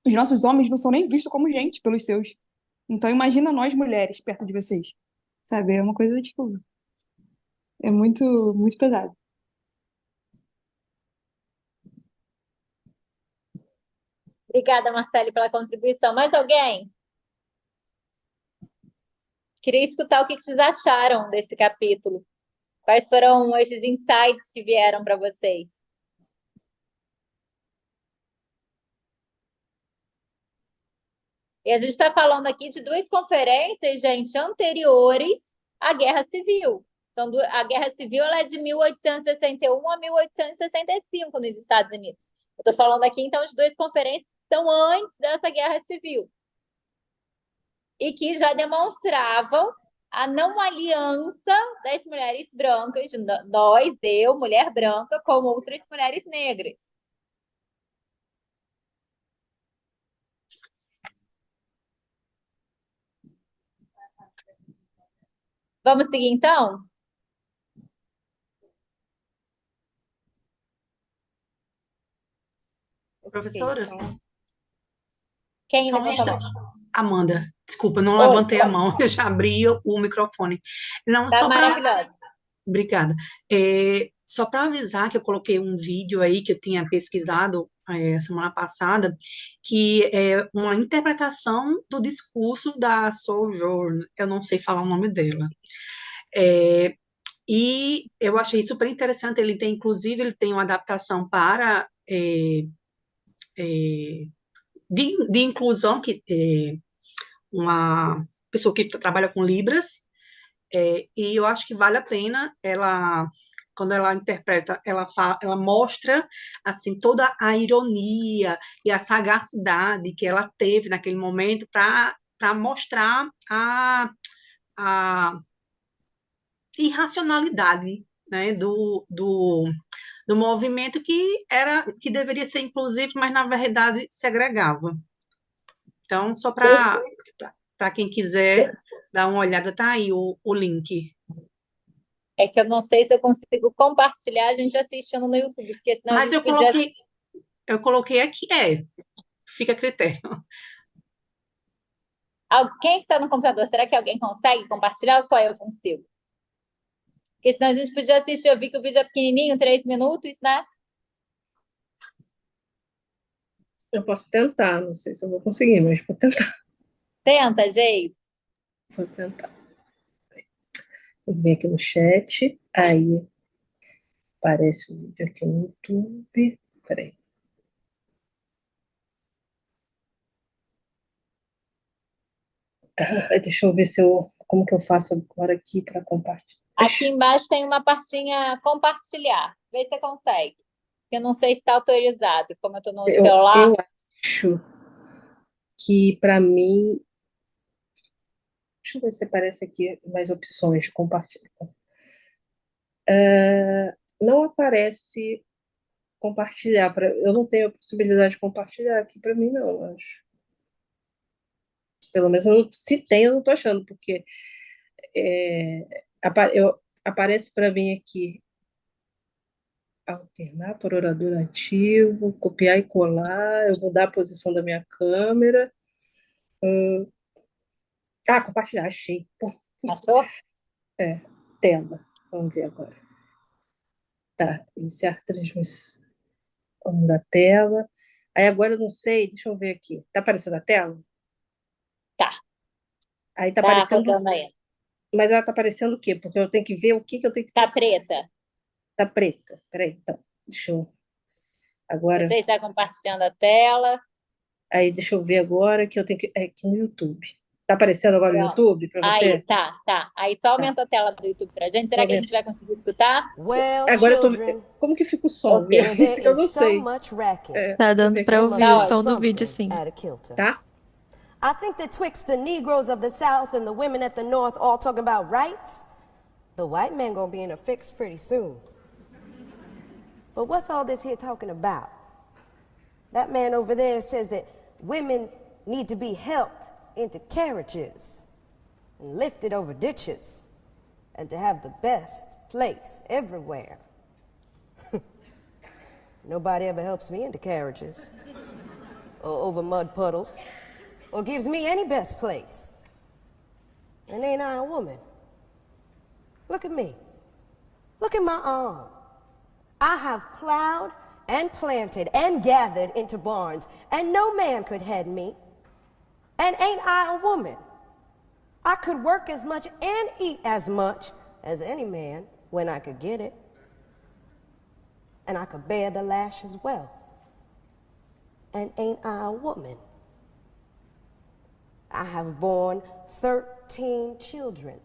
Speaker 5: os nossos homens não são nem vistos como gente pelos seus. Então imagina nós mulheres perto de vocês, sabe? É uma coisa, tipo, é muito, muito pesado.
Speaker 1: Obrigada, Marcele, pela contribuição. Mais alguém? Queria escutar o que vocês acharam desse capítulo. Quais foram esses insights que vieram para vocês? E a gente está falando aqui de 2 conferências, gente, anteriores à Guerra Civil. Então, a Guerra Civil ela é de 1861 a 1865 nos Estados Unidos. Eu estou falando aqui, então, de 2 conferências que estão antes dessa Guerra Civil. E que já demonstravam a não aliança das mulheres brancas, nós, eu, mulher branca, com outras mulheres negras. Vamos seguir, então?
Speaker 6: Professora?
Speaker 1: Quem
Speaker 6: Só um
Speaker 1: levantou a
Speaker 6: instante.
Speaker 1: mão?
Speaker 6: Amanda, desculpa, não
Speaker 1: Oi,
Speaker 6: levantei a mão, eu já abri o microfone. Não,
Speaker 1: tá
Speaker 6: só para...
Speaker 1: maravilhosa.
Speaker 6: Obrigada. Só para avisar que eu coloquei um vídeo aí que eu tinha pesquisado semana passada, que é uma interpretação do discurso da Sojourner, eu não sei falar o nome dela. E eu achei super interessante, inclusive, ele tem uma adaptação para... de inclusão, que uma pessoa que trabalha com Libras, e eu acho que vale a pena quando ela interpreta, ela mostra assim toda a ironia e a sagacidade que ela teve naquele momento para mostrar a irracionalidade, né, do movimento que deveria ser inclusivo, mas na verdade segregava. Então, só para quem quiser dar uma olhada, tá aí o link.
Speaker 1: É que eu não sei se eu consigo compartilhar a gente assistindo no YouTube, porque senão
Speaker 6: Mas
Speaker 1: a gente podia...
Speaker 6: eu coloquei aqui, fica a critério.
Speaker 1: Quem está no computador, será que alguém consegue compartilhar ou só eu consigo? Porque senão a gente podia assistir, eu vi que o vídeo é pequenininho, 3 minutos, né?
Speaker 3: Eu posso tentar, não sei se eu vou conseguir, mas vou tentar.
Speaker 1: Tenta, Gei.
Speaker 3: Vou tentar. Vou ver aqui no chat. Aí. Aparece o vídeo aqui no YouTube. Peraí. Deixa eu ver como que eu faço agora aqui para compartilhar.
Speaker 1: Aqui embaixo tem uma partinha compartilhar. Vê se você consegue. Eu não sei se está autorizado, como eu estou no celular.
Speaker 3: Eu acho que para mim. Deixa eu ver se aparece aqui mais opções de compartilhar. Não aparece compartilhar. Eu não tenho a possibilidade de compartilhar aqui para mim, não, eu acho. Pelo menos se tem, eu não estou achando, porque aparece para mim aqui alternar por orador ativo, copiar e colar, eu vou dar a posição da minha câmera. Compartilhar, achei. Pô,
Speaker 1: Achou?
Speaker 3: tela. Vamos ver agora. Tá, iniciar transmissão da tela. Aí agora eu não sei, deixa eu ver aqui. Tá aparecendo a tela?
Speaker 1: Tá.
Speaker 3: Aí tá
Speaker 1: Tá
Speaker 3: aparecendo.
Speaker 1: rodando aí.
Speaker 3: Mas ela tá aparecendo o quê? Porque eu tenho que ver o que eu tenho que.
Speaker 1: Tá preta.
Speaker 3: Tá preta. Peraí, então. Deixa eu. Agora.
Speaker 1: Você está compartilhando a tela.
Speaker 3: Aí deixa eu ver agora que eu tenho que. É aqui no YouTube. Tá aparecendo agora no
Speaker 1: Pronto.
Speaker 3: YouTube para você?
Speaker 1: Aí, tá. Aí só aumenta a tela do YouTube pra gente. Será que a gente vai conseguir escutar?
Speaker 3: Agora eu tô. Como que fica o som?
Speaker 1: Ok.
Speaker 3: Eu não sei.
Speaker 2: Tá dando para ouvir
Speaker 1: Tá
Speaker 2: o
Speaker 1: ótimo.
Speaker 2: som do vídeo, sim.
Speaker 3: Tá?
Speaker 7: I think that twixt the Negroes of the South and the women at the North all talking about rights, the white man gonna be in a fix pretty soon. But what's all this here talking about? That man over there says that women need to be helped into carriages and lifted over ditches and to have the best place everywhere. Nobody ever helps me into carriages or over mud puddles or gives me any best place. And ain't I a woman? Look at me. Look at my arm. I have plowed and planted and gathered into barns, and no man could head me. And ain't I a woman? I could work as much and eat as much as any man when I could get it. And I could bear the lash as well. And ain't I a woman? I have borne 13 children,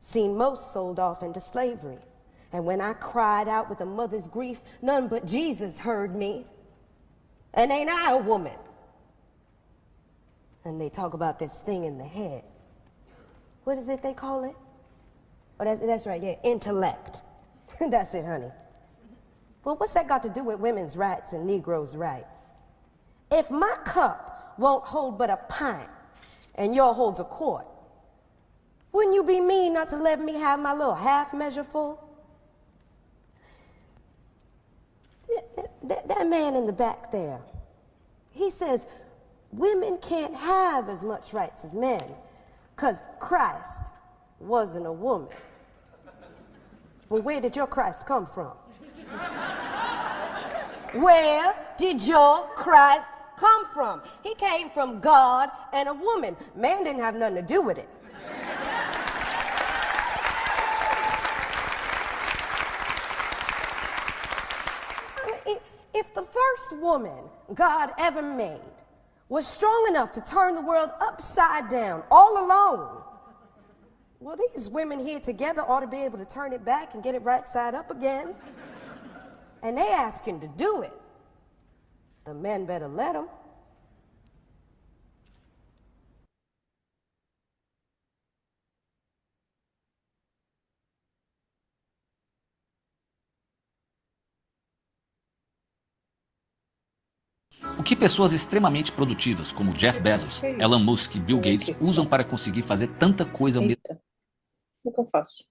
Speaker 7: seen most sold off into slavery. And when I cried out with a mother's grief, none but Jesus heard me. And ain't I a woman? And they talk about this thing in the head. What is it they call it? Oh, that's right, yeah, intellect. That's it, honey. Well, what's that got to do with women's rights and Negroes' rights? If my cup won't hold but a pint and yours holds a quart, wouldn't you be mean not to let me have my little half measure full? That man in the back there, he says women can't have as much rights as men because Christ wasn't a woman. Well, where did your Christ come from? Where did your Christ come from? He came from God and a woman. Man didn't have nothing to do with it. If the first woman God ever made was strong enough to turn the world upside down all alone, well, these women here together ought to be able to turn it back and get it right side up again. And they asking to do it. The men better let them.
Speaker 8: O que pessoas extremamente produtivas, como Jeff Bezos, Elon Musk e Bill Gates, usam para conseguir fazer tanta coisa ao mesmo tempo?
Speaker 3: O que eu faço?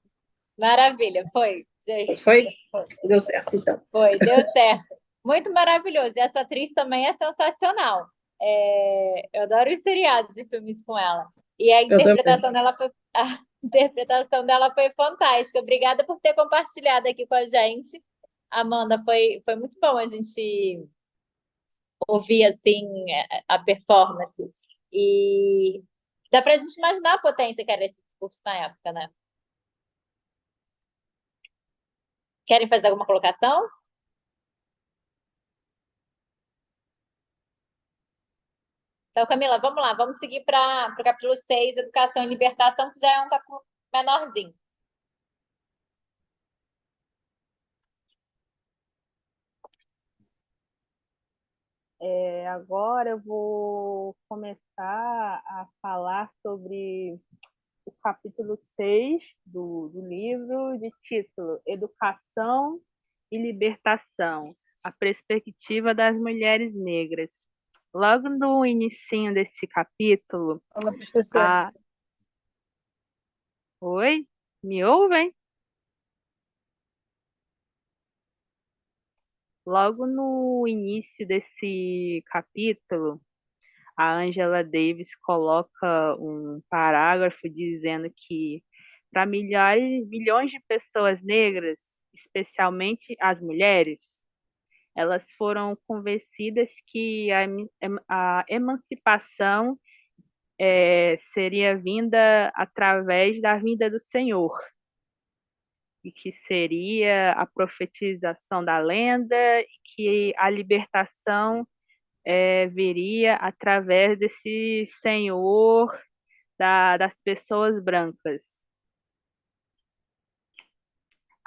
Speaker 1: Maravilha, foi, gente.
Speaker 3: Foi? Deu certo, então.
Speaker 1: Foi, deu certo. Muito maravilhoso. E essa atriz também é sensacional. Eu adoro os seriados e filmes com ela. E a interpretação dela foi fantástica. Obrigada por ter compartilhado aqui com a gente. Amanda, foi muito bom a gente ouvir assim a performance. E dá para a gente imaginar a potência que era esse discurso na época, né? Querem fazer alguma colocação? Então, Camila, vamos lá, vamos seguir para o capítulo 6, Educação e Libertação, que já é um capítulo menorzinho.
Speaker 4: Agora eu vou começar a falar sobre o capítulo 6 do livro, de título Educação e Libertação, a perspectiva das mulheres negras. Logo no inicinho desse capítulo,
Speaker 1: Olá, professora.
Speaker 4: Oi? Me ouvem? Logo no início desse capítulo, a Angela Davis coloca um parágrafo dizendo que para milhões de pessoas negras, especialmente as mulheres, elas foram convencidas que a emancipação seria vinda através da vinda do Senhor, e que seria a profetização da lenda, e que a libertação viria através desse Senhor das pessoas brancas.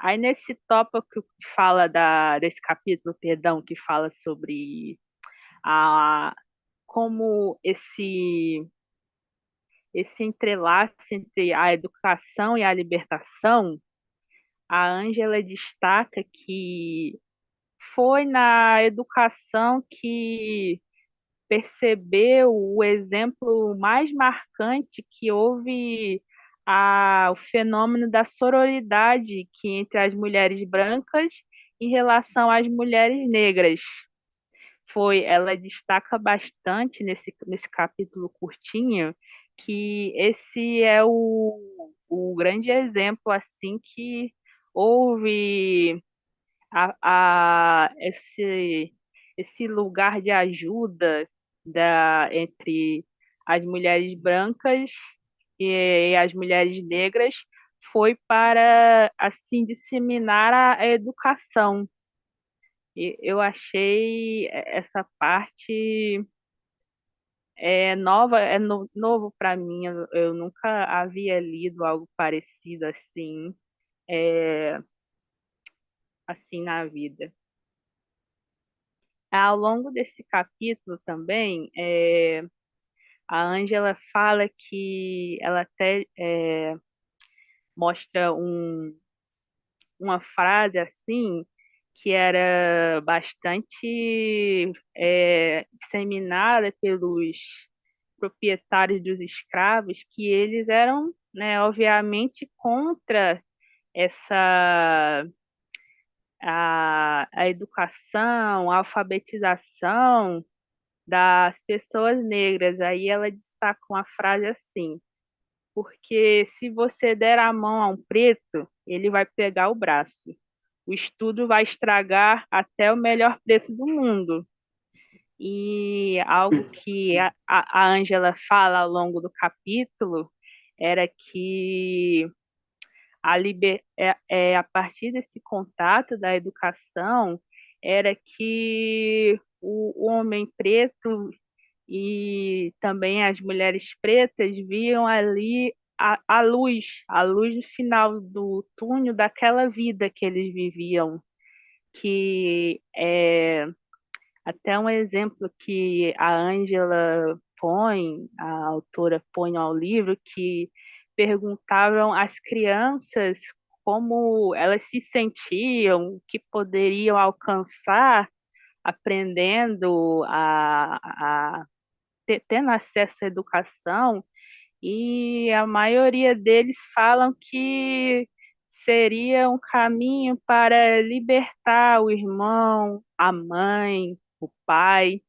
Speaker 4: Aí nesse tópico que fala desse capítulo, perdão, que fala sobre como esse entrelace entre a educação e a libertação, a Ângela destaca que foi na educação que percebeu o exemplo mais marcante que houve o fenômeno da sororidade que entre as mulheres brancas em relação às mulheres negras. Ela destaca bastante nesse capítulo curtinho que esse é o grande exemplo assim que houve esse lugar de ajuda entre as mulheres brancas e as mulheres negras foi para assim disseminar a educação. E eu achei essa parte nova, novo para mim. Eu nunca havia lido algo parecido assim na vida. Ao longo desse capítulo também, a Ângela fala que ela até mostra uma frase assim que era bastante disseminada pelos proprietários dos escravos, que eles eram, né, obviamente contra essa a educação, a alfabetização das pessoas negras. Aí ela destaca uma frase assim: porque se você der a mão a um preto, ele vai pegar o braço. O estudo vai estragar até o melhor preto do mundo. E algo que a Ângela fala ao longo do capítulo era que a partir desse contato da educação, era que o homem preto e também as mulheres pretas viam ali a luz no final do túnel daquela vida que eles viviam, que é até um exemplo que a Ângela põe, a autora põe ao livro, que perguntavam às crianças como elas se sentiam, o que poderiam alcançar aprendendo tendo acesso à educação, e a maioria deles falam que seria um caminho para libertar o irmão, a mãe, o pai,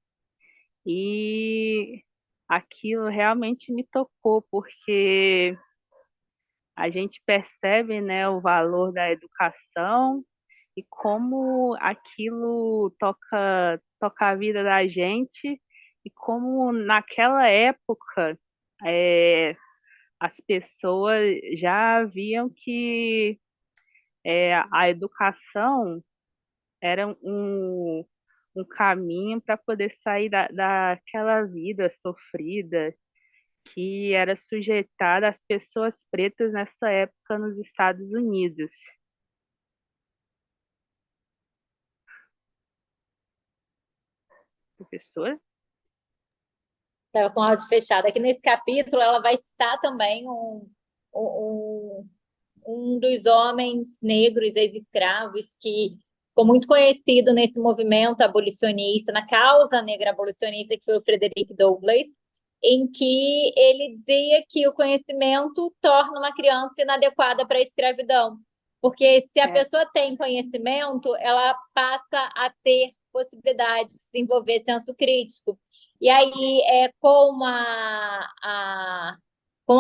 Speaker 4: e aquilo realmente me tocou, porque a gente percebe, né, o valor da educação e como aquilo toca a vida da gente, e como naquela época as pessoas já viam que a educação era um caminho para poder sair daquela vida sofrida que era sujeitada às pessoas pretas nessa época nos Estados Unidos. Professora?
Speaker 1: Estava com o áudio fechado. Aqui nesse capítulo, ela vai citar também um dos homens negros ex-escravos que ficou muito conhecido nesse movimento abolicionista, na causa negra abolicionista, que foi o Frederick Douglass, em que ele dizia que o conhecimento torna uma criança inadequada para a escravidão, porque se a pessoa tem conhecimento, ela passa a ter possibilidade de desenvolver senso crítico. E aí, com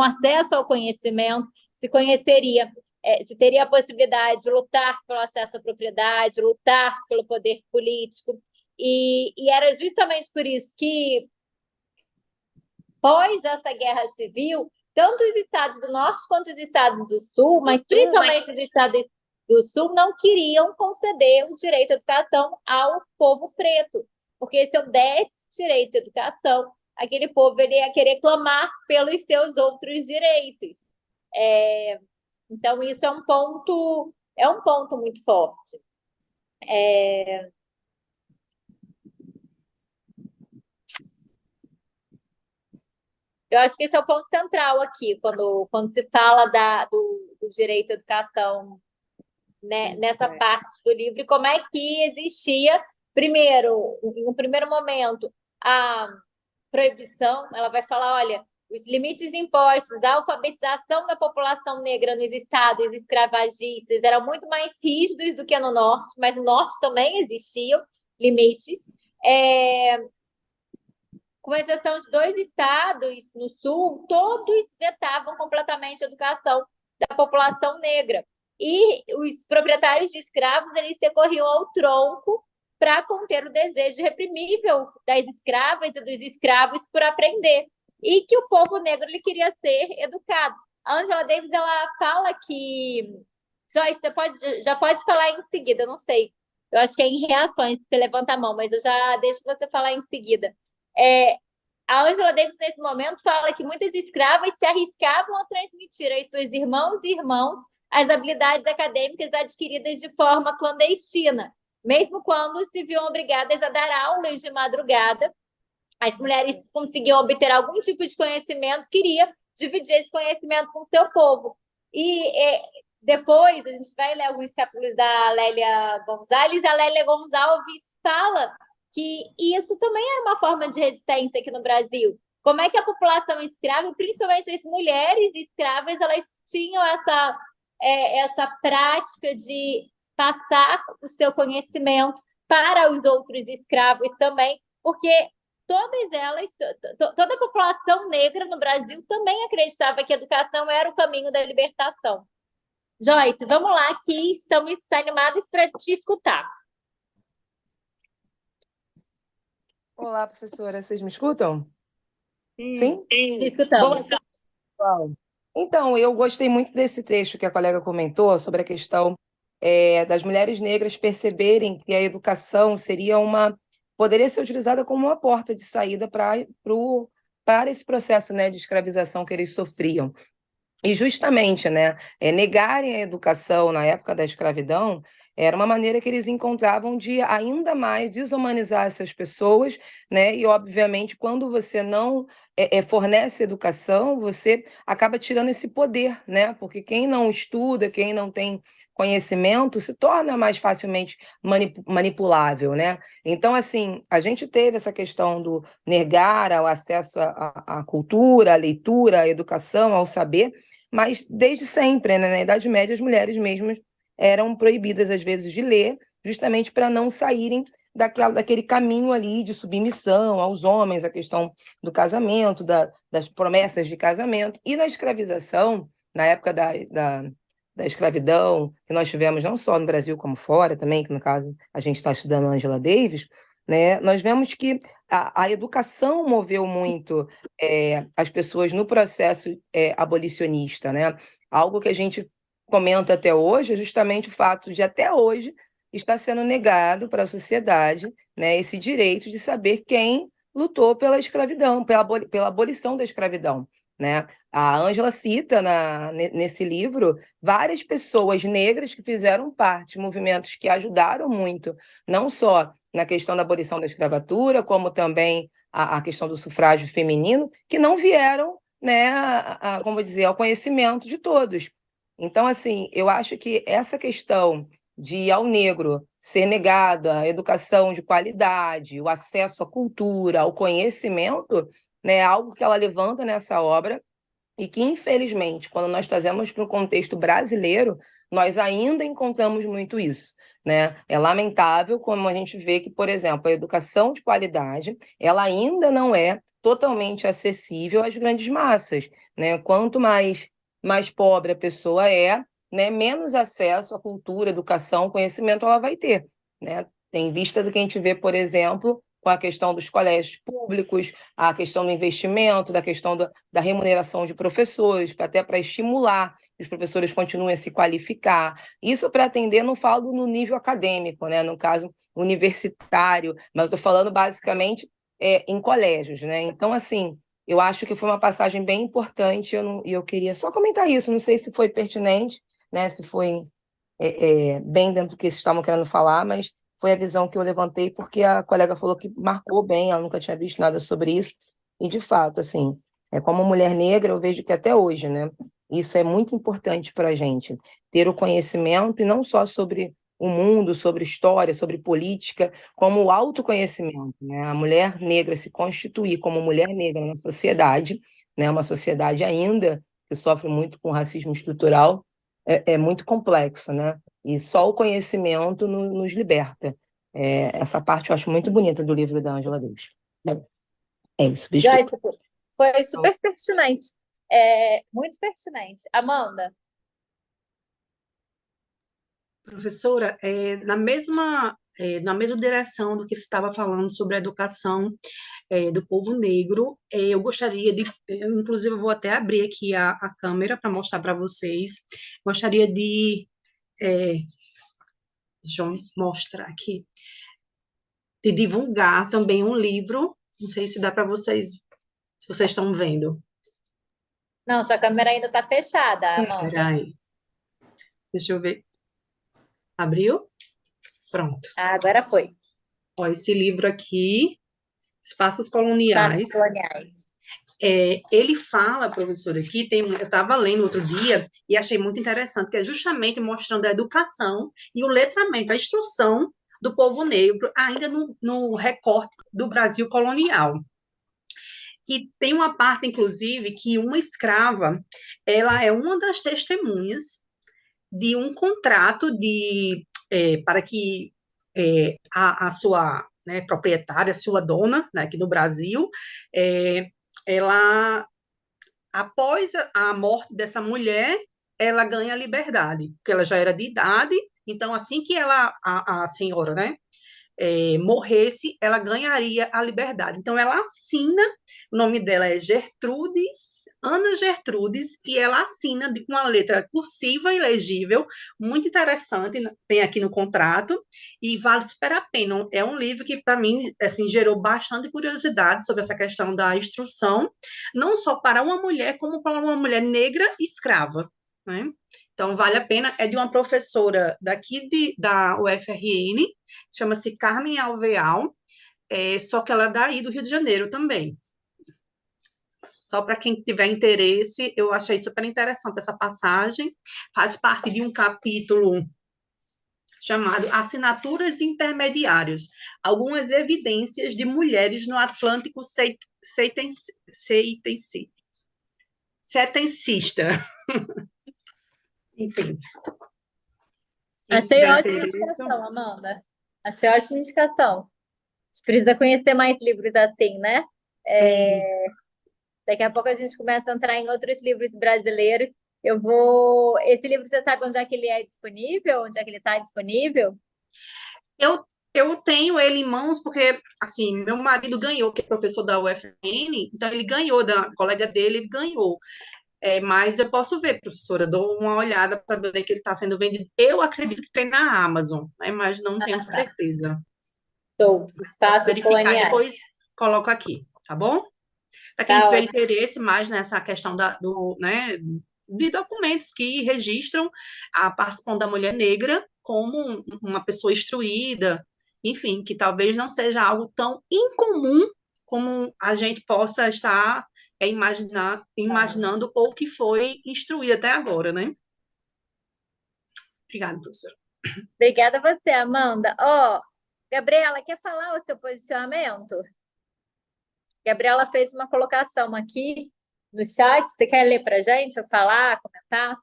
Speaker 1: acesso ao conhecimento, se teria a possibilidade de lutar pelo acesso à propriedade, lutar pelo poder político. E era justamente por isso que, pós essa guerra civil, tanto os estados do norte quanto os estados do sul, mas principalmente os estados do sul, não queriam conceder o direito à educação ao povo preto, porque se eu desse direito à educação, aquele povo ele ia querer clamar pelos seus outros direitos. Então, isso é um ponto muito forte. Eu acho que esse é o ponto central aqui, quando se fala do direito à educação, né, nessa parte do livro, e como é que existia, primeiro, em um primeiro momento, a proibição. Ela vai falar, olha, os limites impostos, a alfabetização da população negra nos estados escravagistas eram muito mais rígidos do que no norte, mas no norte também existiam limites. Com exceção de 2 estados no sul, todos vetavam completamente a educação da população negra. E os proprietários de escravos, eles se recorriam ao tronco para conter o desejo reprimível das escravas e dos escravos por aprender. E que o povo negro ele queria ser educado. A Angela Davis, ela fala que... Joyce, você já pode falar em seguida, eu não sei. Eu acho que é em reações que você levanta a mão, mas eu já deixo você falar em seguida. A Angela Davis, nesse momento, fala que muitas escravas se arriscavam a transmitir aos seus irmãos e irmãos as habilidades acadêmicas adquiridas de forma clandestina, mesmo quando se viam obrigadas a dar aulas de madrugada. As mulheres conseguiam obter algum tipo de conhecimento, queria dividir esse conhecimento com o seu povo. E depois, a gente vai ler alguns capítulos da Lélia Gonzalez, a Lélia Gonzalez fala que isso também era uma forma de resistência aqui no Brasil. Como é que a população escrava, principalmente as mulheres escravas, elas tinham essa prática de passar o seu conhecimento para os outros escravos também, porque todas elas, toda a população negra no Brasil também acreditava que a educação era o caminho da libertação. Joyce, vamos lá, que estamos animados para te escutar.
Speaker 9: Olá, professora, vocês me escutam?
Speaker 4: Sim?
Speaker 1: Escutamos.
Speaker 9: Bom, então, eu gostei muito desse trecho que a colega comentou sobre a questão das mulheres negras perceberem que a educação poderia ser utilizada como uma porta de saída para esse processo, né, de escravização que eles sofriam. E justamente, né, negarem a educação na época da escravidão era uma maneira que eles encontravam de ainda mais desumanizar essas pessoas, né? E, obviamente, quando você não fornece educação, você acaba tirando esse poder, né? Porque quem não estuda, quem não tem conhecimento, se torna mais facilmente manipulável, né? Então, assim, a gente teve essa questão do negar o acesso à cultura, à leitura, à educação, ao saber, mas desde sempre, né? Na Idade Média, as mulheres mesmas eram proibidas, às vezes, de ler, justamente para não saírem daquele caminho ali de submissão aos homens, a questão do casamento, das promessas de casamento. E na escravização, na época da escravidão, que nós tivemos não só no Brasil como fora também, que no caso a gente está estudando a Angela Davis, né, nós vemos que a educação moveu muito as pessoas no processo abolicionista, né? Algo que a gente comenta até hoje é justamente o fato de, até hoje, estar sendo negado para a sociedade, né, esse direito de saber quem lutou pela escravidão, pela abolição da escravidão, né? A Ângela cita nesse livro várias pessoas negras que fizeram parte de movimentos que ajudaram muito, não só na questão da abolição da escravatura, como também a questão do sufrágio feminino, que não vieram, né, como dizer, ao conhecimento de todos. Então, assim, eu acho que essa questão de ao negro ser negada a educação de qualidade, o acesso à cultura, ao conhecimento, né, é algo que ela levanta nessa obra e que, infelizmente, quando nós trazemos para o contexto brasileiro, nós ainda encontramos muito isso, né? É lamentável como a gente vê que, por exemplo, a educação de qualidade, ela ainda não é totalmente acessível às grandes massas, né? Quanto mais pobre a pessoa é, né, menos acesso à cultura, educação, conhecimento ela vai ter, né? Em vista do que a gente vê, por exemplo, com a questão dos colégios públicos, a questão do investimento, da questão da remuneração de professores, até para estimular que os professores continuem a se qualificar. Isso para atender, não falo no nível acadêmico, né? No caso universitário, mas estou falando basicamente em colégios, né? Então, assim, eu acho que foi uma passagem bem importante e eu queria só comentar isso, não sei se foi pertinente, né? Se foi bem dentro do que vocês estavam querendo falar, mas foi a visão que eu levantei, porque a colega falou que marcou bem, ela nunca tinha visto nada sobre isso, e de fato, assim, como mulher negra, eu vejo que até hoje, né, isso é muito importante para a gente, ter o conhecimento, e não só sobre o mundo, sobre história, sobre política, como o autoconhecimento, né, a mulher negra se constituir como mulher negra na sociedade, né, uma sociedade ainda que sofre muito com racismo estrutural, é muito complexo, né? E só o conhecimento nos liberta. Essa parte eu acho muito bonita do livro da Ângela Davis. É isso, desculpa.
Speaker 1: Joyce, foi super pertinente. Muito pertinente. Amanda?
Speaker 6: Professora, na mesma direção do que você estava falando sobre a educação do povo negro, eu gostaria inclusive eu vou até abrir aqui a câmera para mostrar para vocês, gostaria deixa eu mostrar aqui, de divulgar também um livro, não sei se dá para vocês, se vocês estão vendo.
Speaker 1: Não, sua câmera ainda está fechada, Amanda.
Speaker 6: Peraí, deixa eu ver. Abriu? Pronto.
Speaker 1: Agora foi.
Speaker 6: Ó, esse livro aqui, Espaços Coloniais.
Speaker 1: Espaços Coloniais.
Speaker 6: Ele fala, professora, aqui, eu estava lendo outro dia e achei muito interessante, que é justamente mostrando a educação e o letramento, a instrução do povo negro, ainda no recorte do Brasil colonial. E tem uma parte, inclusive, que uma escrava, ela é uma das testemunhas de um contrato para que a sua, né, proprietária, sua dona, né, aqui no Brasil, ela, após a morte dessa mulher, ela ganha liberdade, porque ela já era de idade, então assim que a senhora, né, morresse, ela ganharia a liberdade. Então, ela assina, o nome dela é Gertrudes, Ana Gertrudes, e ela assina com uma letra cursiva e legível, muito interessante, tem aqui no contrato, e vale super a pena. É um livro que, para mim, assim, gerou bastante curiosidade sobre essa questão da instrução, não só para uma mulher, como para uma mulher negra escrava, né? Então, vale a pena. É de uma professora daqui da UFRN, chama-se Carmen Alvear, só que ela é daí do Rio de Janeiro também. Só para quem tiver interesse, eu achei super interessante essa passagem. Faz parte de um capítulo chamado Assinaturas Intermediárias, algumas evidências de mulheres no Atlântico setencista. Enfim.
Speaker 1: Achei ótima indicação, Amanda. Achei ótima indicação. A gente precisa conhecer mais livros assim, né? Daqui a pouco a gente começa a entrar em outros livros brasileiros. Esse livro, você sabe onde é que ele é disponível? Onde é que ele está disponível?
Speaker 6: Eu tenho ele em mãos porque, assim, meu marido ganhou, que é professor da UFN, então ele ganhou, da colega dele, ele ganhou. Mas eu posso ver, professora, dou uma olhada para ver onde é que ele está sendo vendido. Eu acredito que tem na Amazon, né, mas não tenho
Speaker 1: Tá.
Speaker 6: certeza.
Speaker 1: Show.
Speaker 6: Posso
Speaker 1: Espaços
Speaker 6: verificar e
Speaker 1: coloniais.
Speaker 6: depois coloco aqui, tá bom? Para quem
Speaker 1: Tá
Speaker 6: tiver
Speaker 1: ótimo.
Speaker 6: interesse mais nessa questão né, de documentos que registram a participação da mulher negra como uma pessoa instruída, enfim, que talvez não seja algo tão incomum como a gente possa estar imaginando ou que foi instruída até agora, né? Obrigada, professora.
Speaker 1: Obrigada a você, Amanda. Ó, Gabriela, quer falar o seu posicionamento? Gabriela fez uma colocação aqui no chat. Você quer ler para a gente, ou falar, comentar?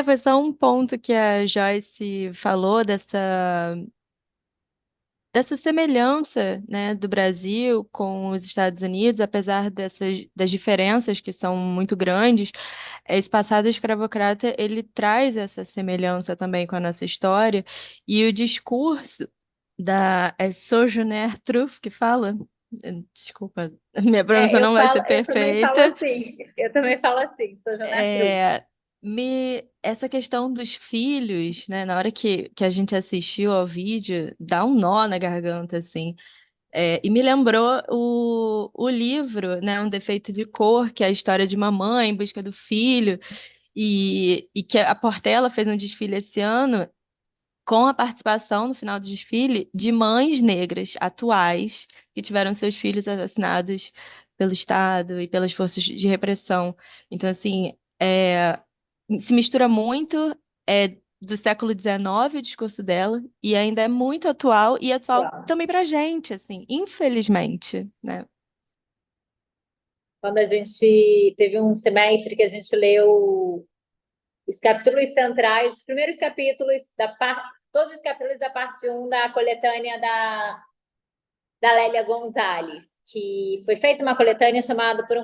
Speaker 2: Foi só um ponto que a Joyce falou dessa semelhança, né, do Brasil com os Estados Unidos, apesar das diferenças que são muito grandes, esse passado escravocrata, ele traz essa semelhança também com a nossa história, e o discurso Sojourner Truth que fala, desculpa, minha pronúncia não vai ser
Speaker 1: Eu também falo
Speaker 2: perfeita,
Speaker 1: assim. Eu também falo assim, sou Joana Cruz.
Speaker 2: essa questão dos filhos, né? Na hora que a gente assistiu ao vídeo, dá um nó na garganta, assim. E me lembrou o livro, né? Um Defeito de Cor, que é a história de uma mãe em busca do filho, e que a Portela fez um desfile esse ano com a participação no final do desfile de mães negras atuais que tiveram seus filhos assassinados pelo Estado e pelas forças de repressão. Então, assim, se mistura muito do século XIX o discurso dela e ainda é muito atual e atual
Speaker 1: Uau.
Speaker 2: também pra gente, assim, infelizmente, né?
Speaker 1: Quando a gente teve um semestre que a gente leu os capítulos centrais, os primeiros capítulos todos os capítulos da parte 1 da coletânea da Lélia Gonzalez, que foi feita uma coletânea chamada por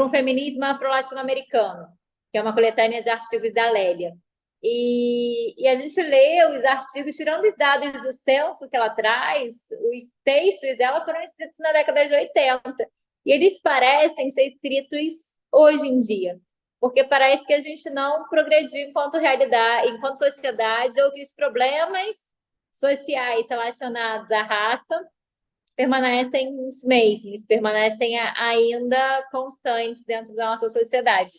Speaker 1: um feminismo afro-latino-americano, que é uma coletânea de artigos da Lélia. E a gente lê os artigos, tirando os dados do censo que ela traz, os textos dela foram escritos na década de 80. E eles parecem ser escritos hoje em dia, porque parece que a gente não progrediu enquanto realidade, enquanto sociedade, ou que os problemas sociais relacionados à raça permanecem os mesmos, permanecem ainda constantes dentro da nossa sociedade.